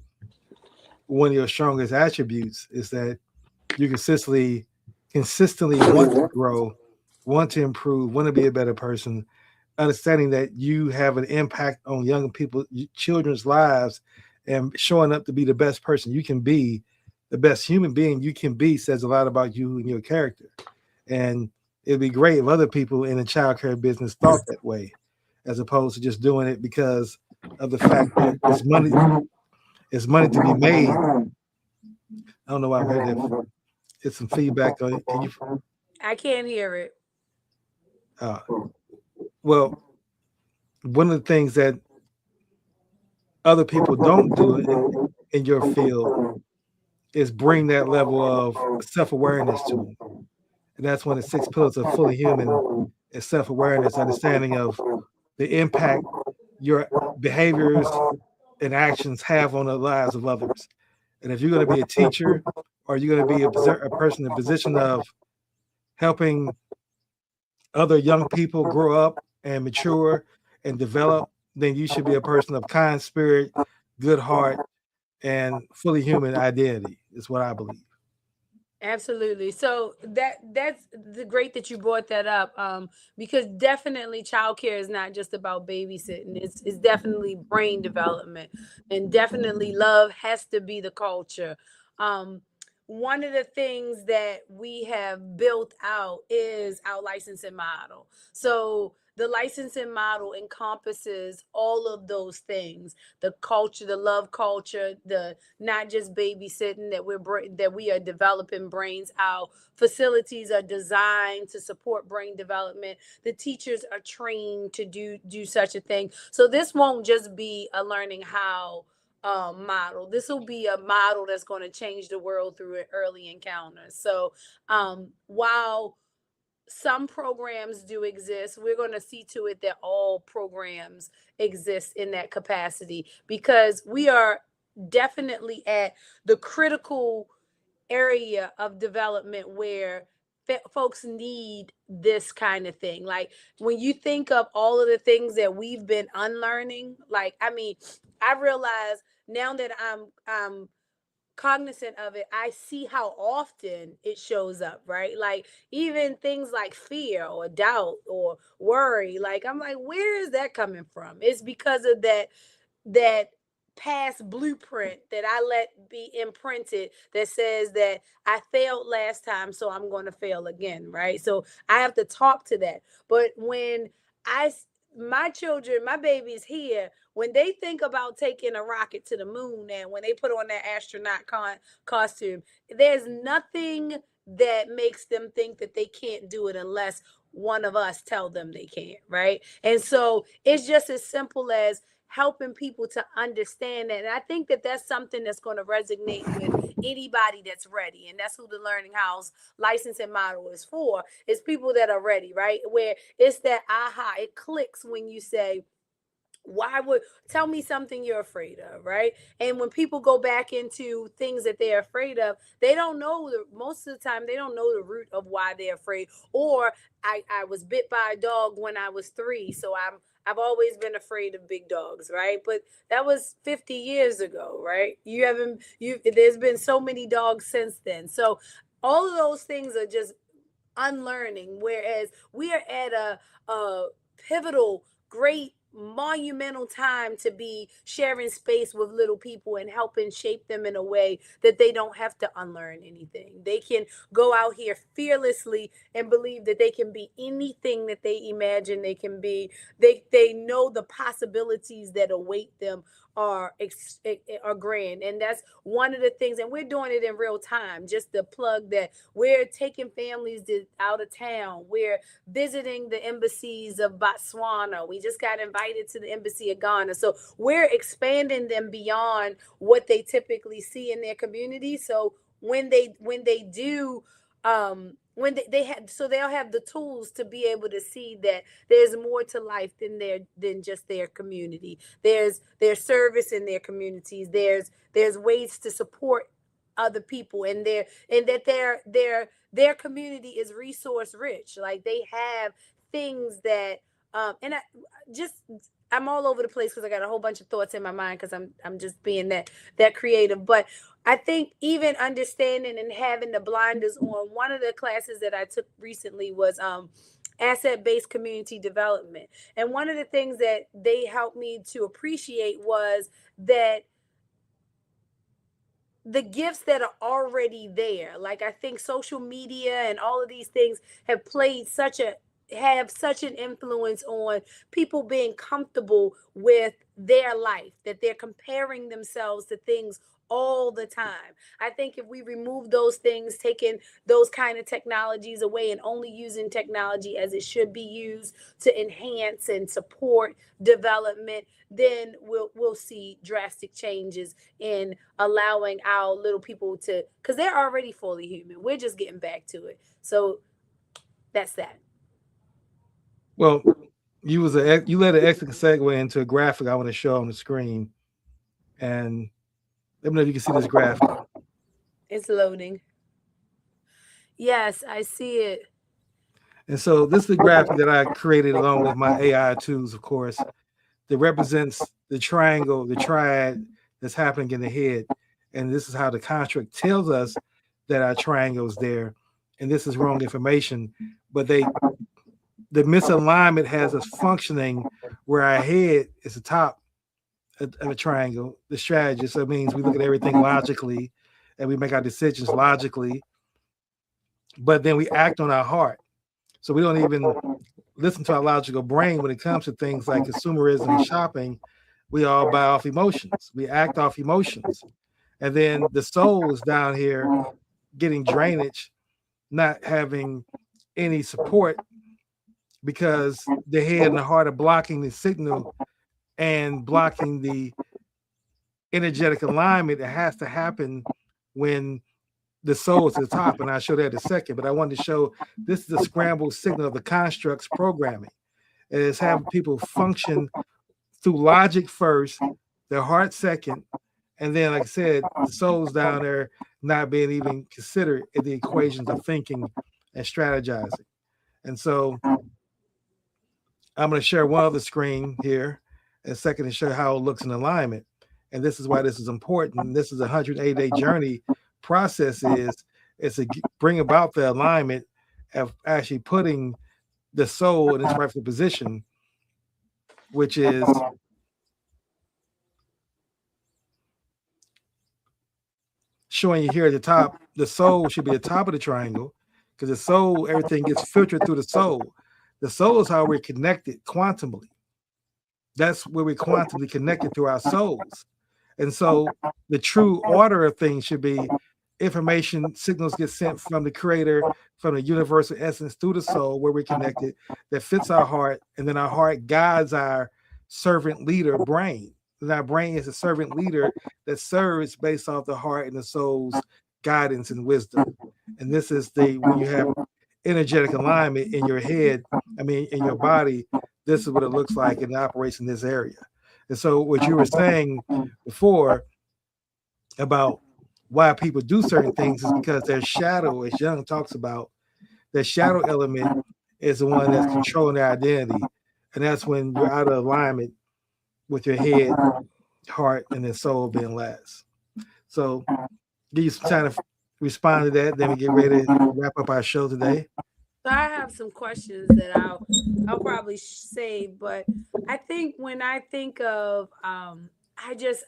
[SPEAKER 2] one of your strongest attributes is that you consistently want to grow, want to improve, want to be a better person, understanding that you have an impact on young people, children's lives, and showing up to be the best person you can be, the best human being you can be, says a lot about you and your character. And it'd be great if other people in the child care business thought that way, as opposed to just doing it because of the fact that it's money to be made I don't know why I'm hearing that. It's some feedback on it. Can you?
[SPEAKER 1] I can't hear it.
[SPEAKER 2] Uh, well, one of the things that other people don't do in your field is bring that level of self awareness to them. And that's one of the six pillars of fully human is self awareness, understanding of the impact your behaviors and actions have on the lives of others. And if you're going to be a teacher or you're going to be a person in a position of helping other young people grow up and mature and develop, then you should be a person of kind spirit, good heart, and fully human identity, is what I believe.
[SPEAKER 1] Absolutely. So that's the great that you brought that up. Because definitely childcare is not just about babysitting. It's definitely brain development, and definitely love has to be the culture. Um, One of the things that we have built out is our licensing model. So the licensing model encompasses all of those things: the culture, the love culture, the not just babysitting, that we are developing brains. Our facilities are designed to support brain development. The teachers are trained to do such a thing. So this won't just be a learning how model. This will be a model that's going to change the world through an early encounter. So while some programs do exist, we're going to see to it that all programs exist in that capacity, because we are definitely at the critical area of development where folks need this kind of thing. Like when you think of all of the things that we've been unlearning, like I mean, I realize now that I'm cognizant of it, I see how often it shows up, right? Like even things like fear or doubt or worry, like I'm like, where is that coming from? It's because of that past blueprint that I let be imprinted that says that I failed last time, so I'm going to fail again, right? So I have to talk to that. But when I, my children, my babies here, when they think about taking a rocket to the moon and when they put on that astronaut costume, there's nothing that makes them think that they can't do it unless one of us tell them they can't, right? And so it's just as simple as helping people to understand that. And I think that that's something that's going to resonate with anybody that's ready. And that's who the Learning House licensing model is for, is people that are ready, right? Where it's that aha, it clicks when you say, why would, tell me something you're afraid of, right? And when people go back into things that they're afraid of, they don't know most of the time they don't know the root of why they're afraid. Or I was bit by a dog when I was 3, so I've always been afraid of big dogs, right? But that was 50 years ago, right? You haven't you There's been so many dogs since then. So all of those things are just unlearning. Whereas we are at a pivotal, great, monumental time to be sharing space with little people and helping shape them in a way that they don't have to unlearn anything. They can go out here fearlessly and believe that they can be anything that they imagine they can be. They know the possibilities that await them are grand. And that's one of the things, and we're doing it in real time. Just the plug that we're taking families out of town. We're visiting the embassies of Botswana. We just got invited to the embassy of Ghana. So we're expanding them beyond what they typically see in their community. So when they do when they have, so they'll have the tools to be able to see that there's more to life than just their community. There's service in their communities. There's ways to support other people, and that their community is resource rich. Like they have things that and I just I'm all over the place because I got a whole bunch of thoughts in my mind because I'm just being that creative. But I think even understanding and having the blinders on, one of the classes that I took recently was asset-based community development. And one of the things that they helped me to appreciate was that the gifts that are already there. Like I think social media and all of these things have played such a have such an influence on people being comfortable with their life that they're comparing themselves to things all the time. I think if we remove those things, taking those kind of technologies away and only using technology as it should be used to enhance and support development, then we'll see drastic changes in allowing our little people to, because they're already fully human. We're just getting back to it. So that's that.
[SPEAKER 2] Well, you led an excellent segue into a graphic I want to show on the screen, and let me know if you can see this graphic.
[SPEAKER 1] It's loading. Yes, I see it.
[SPEAKER 2] And so this is the graphic that I created along with my AI tools, of course, that represents the triangle, the triad that's happening in the head. And this is how the construct tells us that our triangle is there. And this is wrong information. But the misalignment has us functioning where our head is the top of a triangle, the strategy. So it means we look at everything logically and we make our decisions logically, but then we act on our heart. So we don't even listen to our logical brain when it comes to things like consumerism and shopping. We all buy off emotions. We act off emotions. And then the soul is down here getting drainage, not having any support because the head and the heart are blocking the signal and blocking the energetic alignment that has to happen when the soul is to the top. And I'll show that in a second. But I wanted to show this is the scrambled signal of the constructs programming. It is having people function through logic first, their heart second, and then, like I said, the soul's down there not being even considered in the equations of thinking and strategizing. And so I'm going to share one other screen here in a second to show how it looks in alignment. And this is why this is important. This is a 180-day journey process is to bring about the alignment of actually putting the soul in its rightful position, which is showing you here at the top. The soul should be the top of the triangle because the soul, everything gets filtered through the soul. The soul is how we're connected quantumly. That's where we're quantumly connected through our souls. And so the true order of things should be information signals get sent from the creator, from the universal essence through the soul where we're connected that fits our heart. And then our heart guides our servant leader brain. And our brain is a servant leader that serves based off the heart and the soul's guidance and wisdom. And this is the when you have energetic alignment in your head, I mean in your body, this is what it looks like and it operates in this area. And so what you were saying before about why people do certain things is because their shadow, as Jung talks about, their shadow element is the one that's controlling their identity. And that's when you're out of alignment with your head, heart, and then soul being last. So give you some time to respond to that. Then we get ready to wrap up our show today.
[SPEAKER 1] So I have some questions that I'll probably say, but I think when I think of I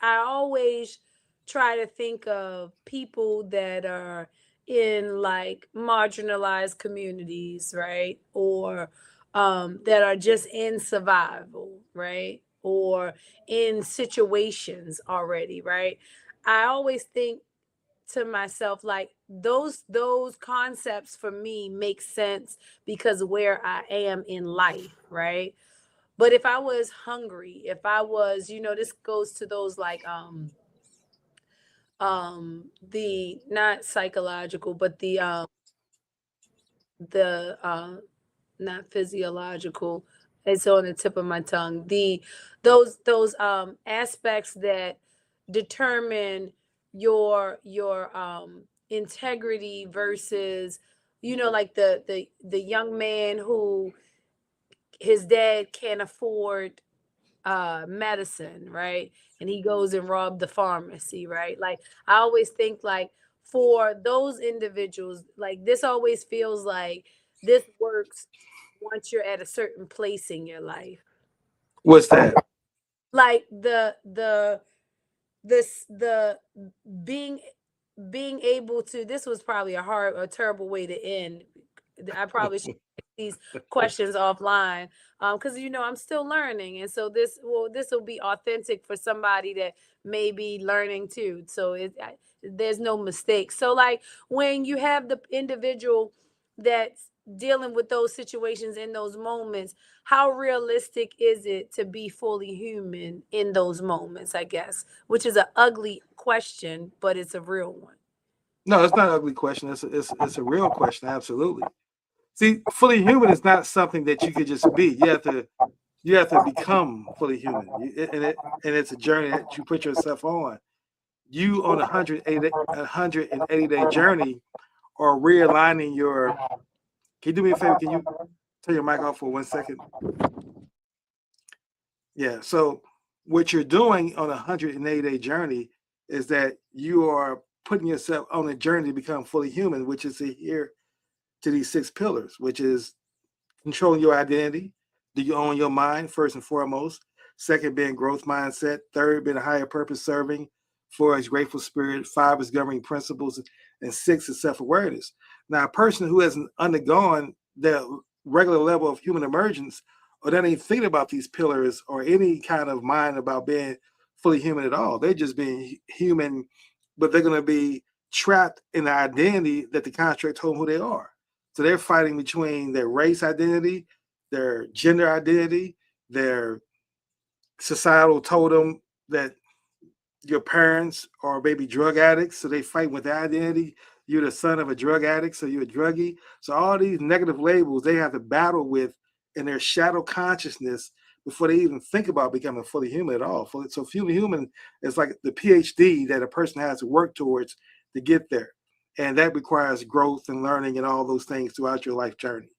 [SPEAKER 1] always try to think of people that are in like marginalized communities, right? Or that are just in survival, right? Or in situations already, right? I always think to myself like those concepts for me make sense because of where I am in life, right? But if I was hungry, if I was, this goes to those like the not psychological but the not physiological, it's on the tip of my tongue, those aspects that determine your integrity versus, like the young man who his dad can't afford medicine, right? And he goes and robbed the pharmacy, right? Like I always think like for those individuals, like this always feels like this works once you're at a certain place in your life.
[SPEAKER 2] What's that?
[SPEAKER 1] Like the being being able to, this was probably a terrible way to end. I probably should. these questions offline, because I'm still learning, and so this will be authentic for somebody that may be learning too. So there's no mistake. So like when you have the individual that's dealing with those situations in those moments, how realistic is it to be fully human in those moments? I guess, which is an ugly question, but it's a real one.
[SPEAKER 2] No, it's not an ugly question. It's a real question. Absolutely. See, fully human is not something that you could just be. You have to become fully human, and it's a journey that you put yourself on. You on a 180 day journey are realigning your. Can you do me a favor? Can you turn your mic off for 1 second? Yeah. So what you're doing on a 180-day journey is that you are putting yourself on a journey to become fully human, which is to adhere to these 6 pillars, which is controlling your identity. Do you own your mind first and foremost? Second, being growth mindset. Third, being a higher purpose serving. Four is grateful spirit. Five is governing principles. And six is self-awareness. Now, a person who hasn't undergone the regular level of human emergence or not even thinking about these pillars or any kind of mind about being fully human at all, they're just being human, but they're going to be trapped in the identity that the construct told them who they are. So they're fighting between their race identity, their gender identity, their societal totem that your parents are maybe drug addicts, so they fight with their identity. You're the son of a drug addict, so you're a druggie. So all these negative labels they have to battle with in their shadow consciousness before they even think about becoming fully human at all. So fully human is like the PhD that a person has to work towards to get there. And that requires growth and learning and all those things throughout your life journey,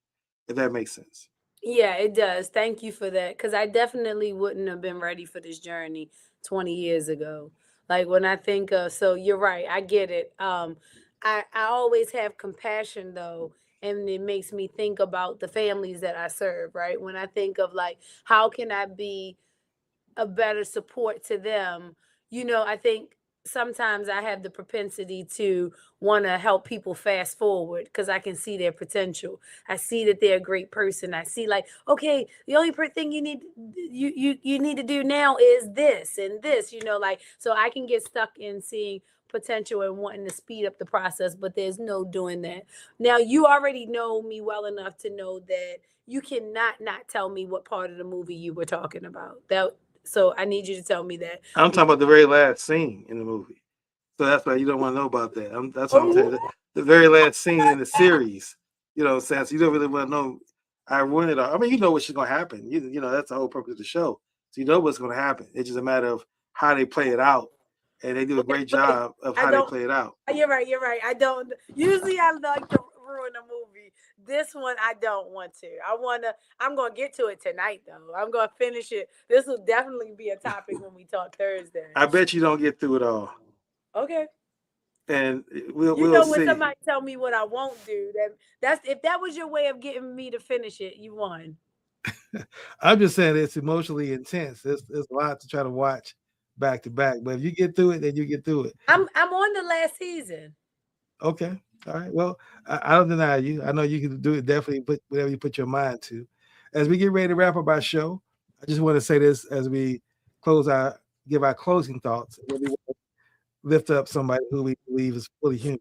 [SPEAKER 2] if that makes sense.
[SPEAKER 1] Yeah, it does. Thank you for that. Because I definitely wouldn't have been ready for this journey 20 years ago. Like when I think of, so you're right, I get it. I always have compassion though, and it makes me think about the families that I serve, right? When I think of like, how can I be a better support to them. I think sometimes I have the propensity to want to help people fast forward because I can see their potential. I see that they're a great person. I see like, okay, the only thing you need to do now is this and this, like so I can get stuck in seeing potential and wanting to speed up the process, but there's no doing that. Now you already know me well enough to know that you cannot not tell me what part of the movie you were talking about. That so I need you to tell me that.
[SPEAKER 2] I'm talking about the very last scene in the movie. So that's why you don't want to know about that. That's what I'm saying.
[SPEAKER 1] Oh,
[SPEAKER 2] The very last scene in the series, what I'm saying? So you don't really want to know. I ruined it all. I mean, you know what's going to happen. That's the whole purpose of the show. So you know what's going to happen. It's just a matter of how they play it out. And they do a great
[SPEAKER 1] but
[SPEAKER 2] job of
[SPEAKER 1] I
[SPEAKER 2] how they
[SPEAKER 1] don't.
[SPEAKER 2] play it out.
[SPEAKER 1] You're right. You're right. I don't. Usually, I like to ruin a movie. This one, I don't want to. I wanna. I'm gonna get to it tonight, though. I'm gonna finish it. This will definitely be a topic when we talk Thursday.
[SPEAKER 2] I bet you don't get through it all.
[SPEAKER 1] Okay.
[SPEAKER 2] And we'll
[SPEAKER 1] You
[SPEAKER 2] we'll
[SPEAKER 1] know when
[SPEAKER 2] see.
[SPEAKER 1] somebody tell me what I won't do, that's if that was your way of getting me to finish it, you won.
[SPEAKER 2] I'm just saying it's emotionally intense. It's a lot to try to watch back to back. But if you get through it, then you get through it.
[SPEAKER 1] I'm on the last season.
[SPEAKER 2] Okay. All right. Well, I don't deny you. I know you can do it. Definitely put whatever you put your mind to. As we get ready to wrap up our show, I just want to say this as we give our closing thoughts. We want to lift up somebody who we believe is fully human.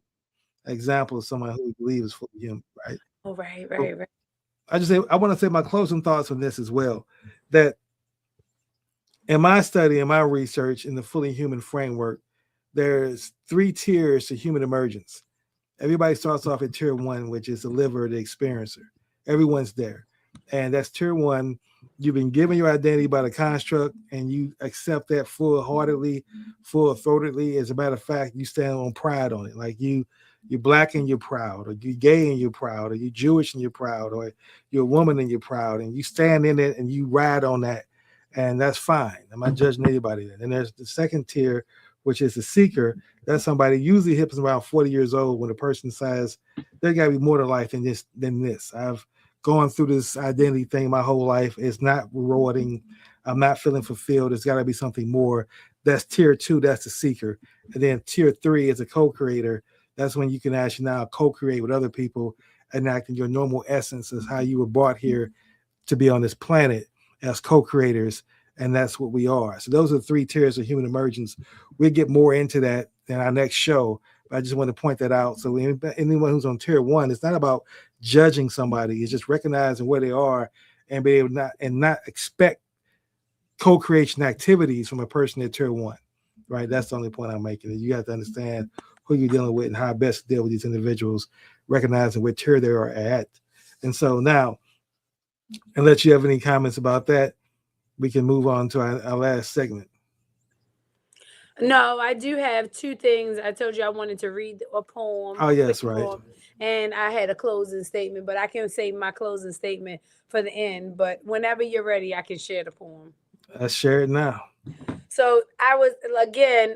[SPEAKER 2] An example of someone who we believe is fully human, right?
[SPEAKER 1] Oh, right,
[SPEAKER 2] So
[SPEAKER 1] right, right.
[SPEAKER 2] I want to say my closing thoughts on this as well. That in my study and my research in the fully human framework, there's 3 tiers to human emergence. Everybody starts off at tier 1, which is the liver, the experiencer. Everyone's there. And that's tier 1. You've been given your identity by the construct and you accept that full heartedly, full throatedly. As a matter of fact, you stand on pride on it. Like you're black and you're proud, or you're gay and you're proud, or you're Jewish and you're proud, or you're a woman and you're proud, and you stand in it and you ride on that. And that's fine. I'm not judging anybody. And there's the second tier, which is the seeker. That's somebody usually hits around 40 years old when a person says there got to be more to life than this. I've gone through this identity thing my whole life. It's not rewarding. I'm not feeling fulfilled. There's got to be something more. That's tier 2. That's the seeker. And then tier 3 is a co-creator. That's when you can actually now co-create with other people enacting your normal essence as how you were brought here to be on this planet as co-creators, and that's what we are. So those are the three tiers of human emergence. We'll get more into that in our next show, but I just want to point that out. So anyone who's on tier one, it's not about judging somebody, it's just recognizing where they are and be able not expect co-creation activities from a person at tier one. Right, that's the only point I'm making. You have to understand who you're dealing with and how best to deal with these individuals, recognizing what tier they are at. And so now, unless you have any comments about that, we can move on to our last segment.
[SPEAKER 1] No, I do have two things. I told you I wanted to read a poem,
[SPEAKER 2] Oh
[SPEAKER 1] a quick
[SPEAKER 2] yes, right.
[SPEAKER 1] poem, and I had a closing statement, but I can save my closing statement for the end. But whenever you're ready, I can share the poem.
[SPEAKER 2] Let's share it now.
[SPEAKER 1] So I was again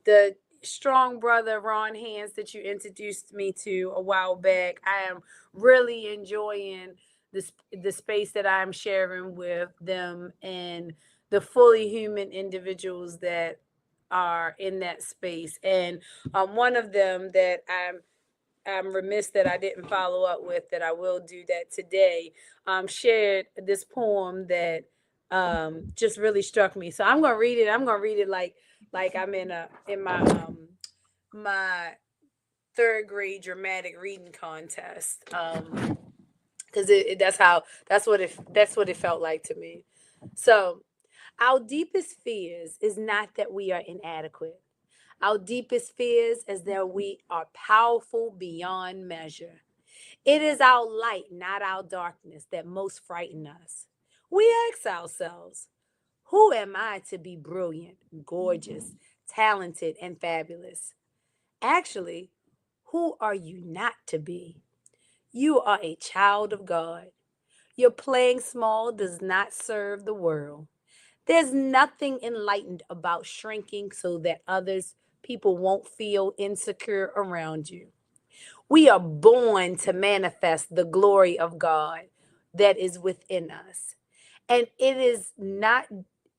[SPEAKER 1] the strong brother Ron Hands that you introduced me to a while back. I am really enjoying the space that I'm sharing with them and the fully human individuals that are in that space. And one of them that I'm remiss that I didn't follow up with, that I will do that today, shared this poem that just really struck me. So I'm gonna read it. I'm gonna read it like I'm in my third grade dramatic reading contest. Because that's what it felt like to me. So our deepest fears is not that we are inadequate. Our deepest fears is that we are powerful beyond measure. It is our light, not our darkness, that most frighten us. We ask ourselves, who am I to be brilliant, gorgeous, talented, and fabulous? Actually, who are you not to be? You are a child of God. Your playing small does not serve the world. There's nothing enlightened about shrinking so that others, people won't feel insecure around you. We are born to manifest the glory of God that is within us. And it is not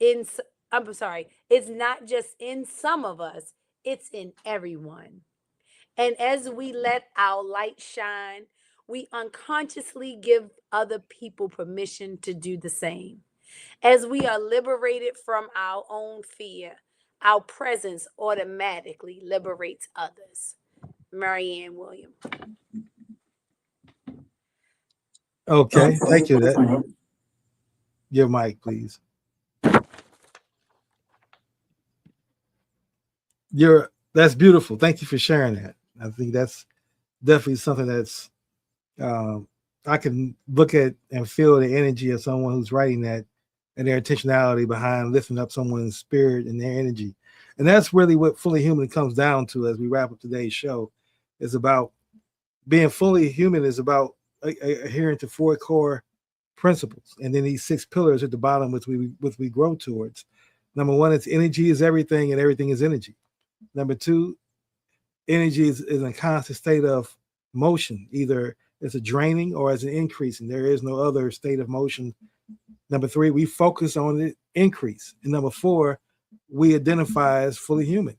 [SPEAKER 1] in, I'm sorry, it's not just in some of us, it's in everyone. And as we let our light shine, we unconsciously give other people permission to do the same. As we are liberated from our own fear, our presence automatically liberates others. Marianne Williams.
[SPEAKER 2] Okay, thank you. That your mic, please. That's beautiful. Thank you for sharing that. I think that's definitely something that's um, I can look at and feel the energy of someone who's writing that and their intentionality behind lifting up someone's spirit and their energy. And that's really what fully human comes down to as we wrap up today's show. Is about being fully human is about adhering to four core principles, and then these six pillars at the bottom, which we grow towards. Number one is energy is everything, and everything is energy. Number two, energy is a constant state of motion, either as a draining or as an increasing. There is no other state of motion. Number three, we focus on the increase. And number four, we identify as fully human,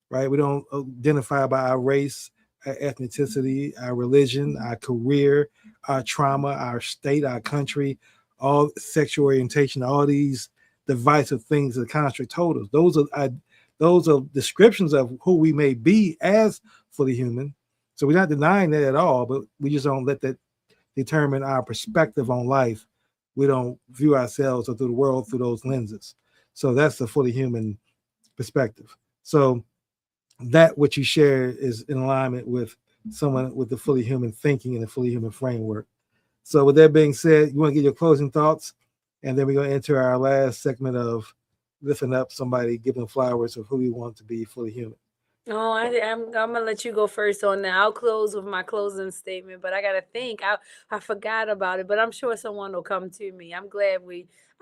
[SPEAKER 2] right? We don't identify by our race, our ethnicity, our religion, our career, our trauma, our state, our country, all sexual orientation, all these divisive things that construct told us. Those are descriptions of who we may be as fully human. So we're not denying that at all, but we just don't let that determine our perspective on life. We don't view ourselves or through the world through those lenses. So that's the fully human perspective. So that what you share is in alignment with someone with the fully human thinking and the fully human framework. So with that being said, you want to get your closing thoughts, and then we're going to enter our last segment of lifting up somebody, giving flowers of who we want to be fully human.
[SPEAKER 1] Oh, I'm gonna let you go first on that. I'll close with my closing statement, but I gotta think. I forgot about it, but I'm sure someone will come to me. I'm glad.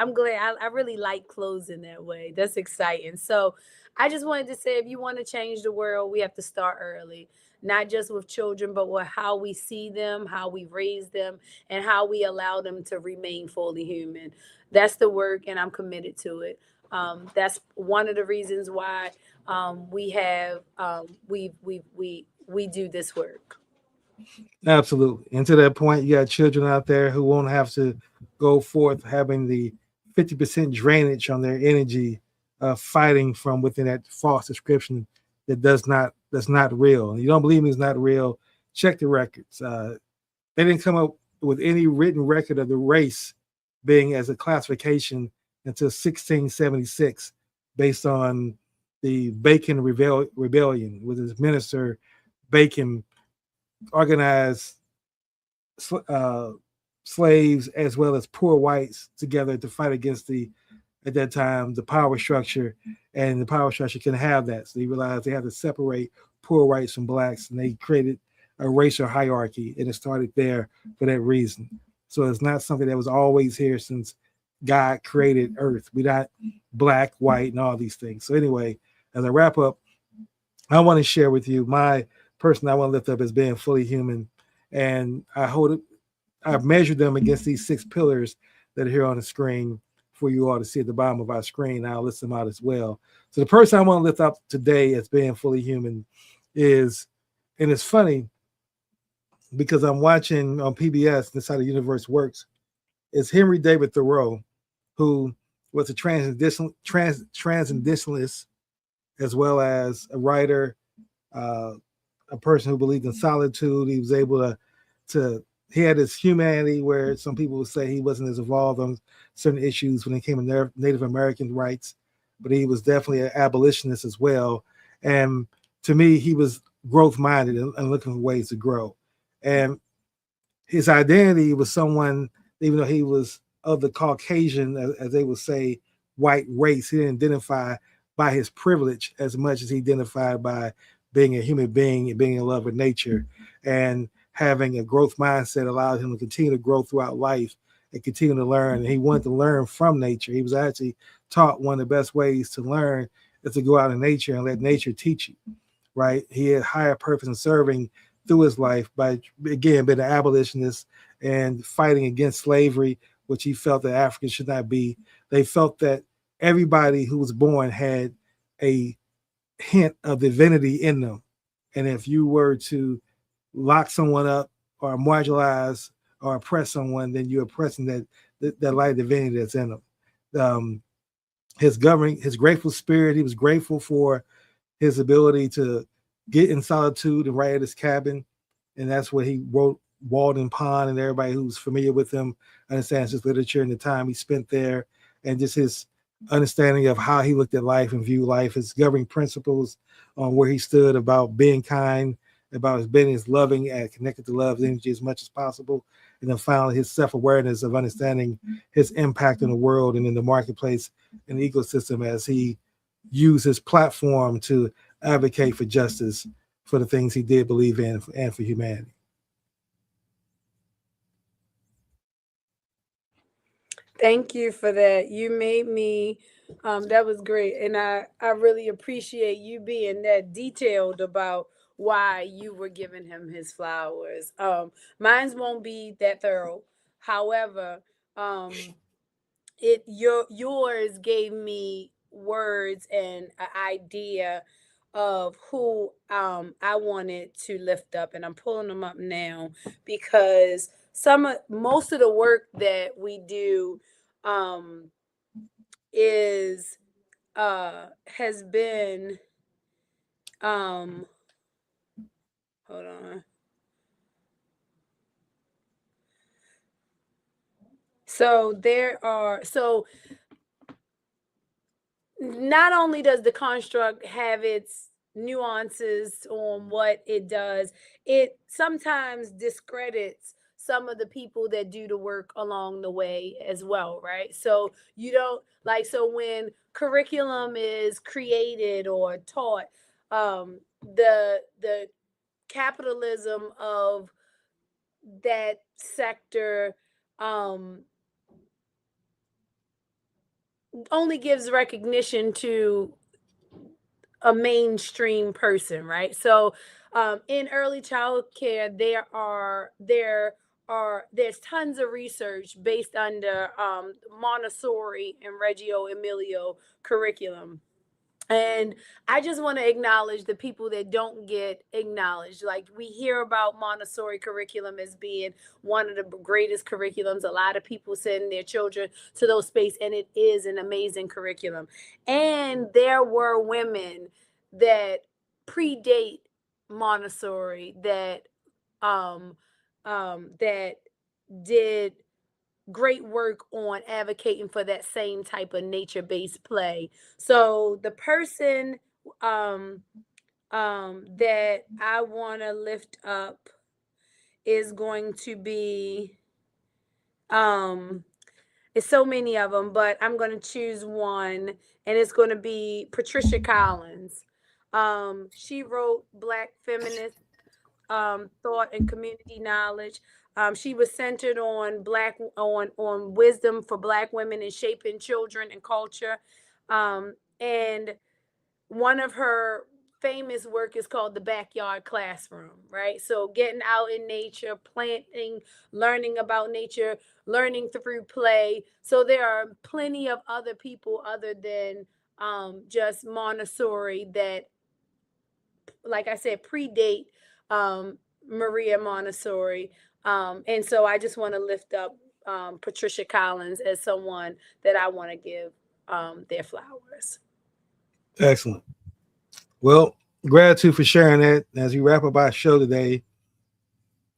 [SPEAKER 1] I really like closing that way. That's exciting. So, I just wanted to say, if you want to change the world, we have to start early, not just with children, but with how we see them, how we raise them, and how we allow them to remain fully human. That's the work, and I'm committed to it. That's one of the reasons why we have we do this work.
[SPEAKER 2] Absolutely. And to that point, you got children out there who won't have to go forth having the 50% drainage on their energy, fighting from within that false description that's not real. And you don't believe me it's not real, check the records. They didn't come up with any written record of the race being as a classification until 1676, based on the Bacon Rebellion, with his minister Bacon organized uh, slaves as well as poor whites together to fight against the at that time the power structure, and the power structure can have that. So they realized they had to separate poor whites from blacks, and they created a racial hierarchy, and it started there for that reason. So it's not something that was always here since God created Earth. We're not black, white, and all these things. So anyway, as I wrap up, I want to share with you my person I want to lift up as being fully human, and I've measured them against these six pillars that are here on the screen for you all to see at the bottom of our screen. I'll list them out as well. So the person I want to lift up today as being fully human is, and it's funny because I'm watching on PBS, This How the Universe Works, is Henry David Thoreau, who was a transcendentalist as well as a writer, uh, a person who believed in solitude. He was able to he had his humanity where some people would say he wasn't as evolved on certain issues when it came to Native American rights, but he was definitely an abolitionist as well. And to me, he was growth minded and looking for ways to grow. And his identity was someone, even though he was of the Caucasian, as they would say, white race, he didn't identify by his privilege as much as he identified by being a human being and being in love with nature. And having a growth mindset allowed him to continue to grow throughout life and continue to learn. And he wanted to learn from nature. He was actually taught one of the best ways to learn is to go out in nature and let nature teach you, right? He had higher purpose in serving through his life by, again, being an abolitionist and fighting against slavery, which he felt that Africans should not be. They felt that everybody who was born had a hint of divinity in them. And if you were to lock someone up or marginalize or oppress someone, then you're oppressing that light divinity that's in them. Um, his grateful spirit, he was grateful for his ability to get in solitude and write at his cabin. And that's what he wrote Walden Pond, and everybody who's familiar with him understands his literature and the time he spent there, and just his understanding of how he looked at life and viewed life, his governing principles on where he stood about being kind, about his being as loving and connected to love energy as much as possible. And then finally, his self awareness of understanding his impact in the world and in the marketplace and the ecosystem as he used his platform to advocate for justice for the things he did believe in and for humanity.
[SPEAKER 1] Thank you for that. You made me that was great. And I really appreciate you being that detailed about why you were giving him his flowers. Mine won't be that thorough. However, yours gave me words and an idea of who I wanted to lift up, and I'm pulling them up now because most of the work that we do um is has been um hold on. So not only does the construct have its nuances on what it does, it sometimes discredits some of the people that do the work along the way as well, right? So you don't like so when curriculum is created or taught, the capitalism of that sector um only gives recognition to a mainstream person, right? So, in early child care, there's tons of research based under Montessori and Reggio Emilio curriculum, And I just want to acknowledge the people that don't get acknowledged. Like, we hear about Montessori curriculum as being one of the greatest curriculums. A lot of people send their children to those space, and it is an amazing curriculum. And there were women that predate Montessori um that did great work on advocating for that same type of nature-based play. So the person um that I want to lift up is going to be it's so many of them, but I'm going to choose one, and it's going to be Patricia Collins. She wrote Black Feminist thought and community knowledge. She was centered on wisdom for Black women in shaping children and culture. And one of her famous work is called the backyard classroom, right? So getting out in nature, planting, learning about nature, learning through play. So there are plenty of other people other than just Montessori that, like I said, predate Maria Montessori. And so I just want to lift up Patricia Collins as someone that I want to give their flowers.
[SPEAKER 2] Excellent. Well, gratitude for sharing that. As we wrap up our show today,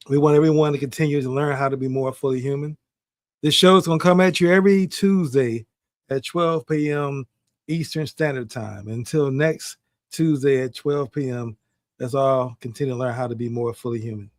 [SPEAKER 2] we want everyone to continue to learn how to be more fully human. This show is going to come at you every Tuesday at 12 p.m. Eastern Standard Time. Until next Tuesday at 12 p.m., let's all continue to learn how to be more fully human.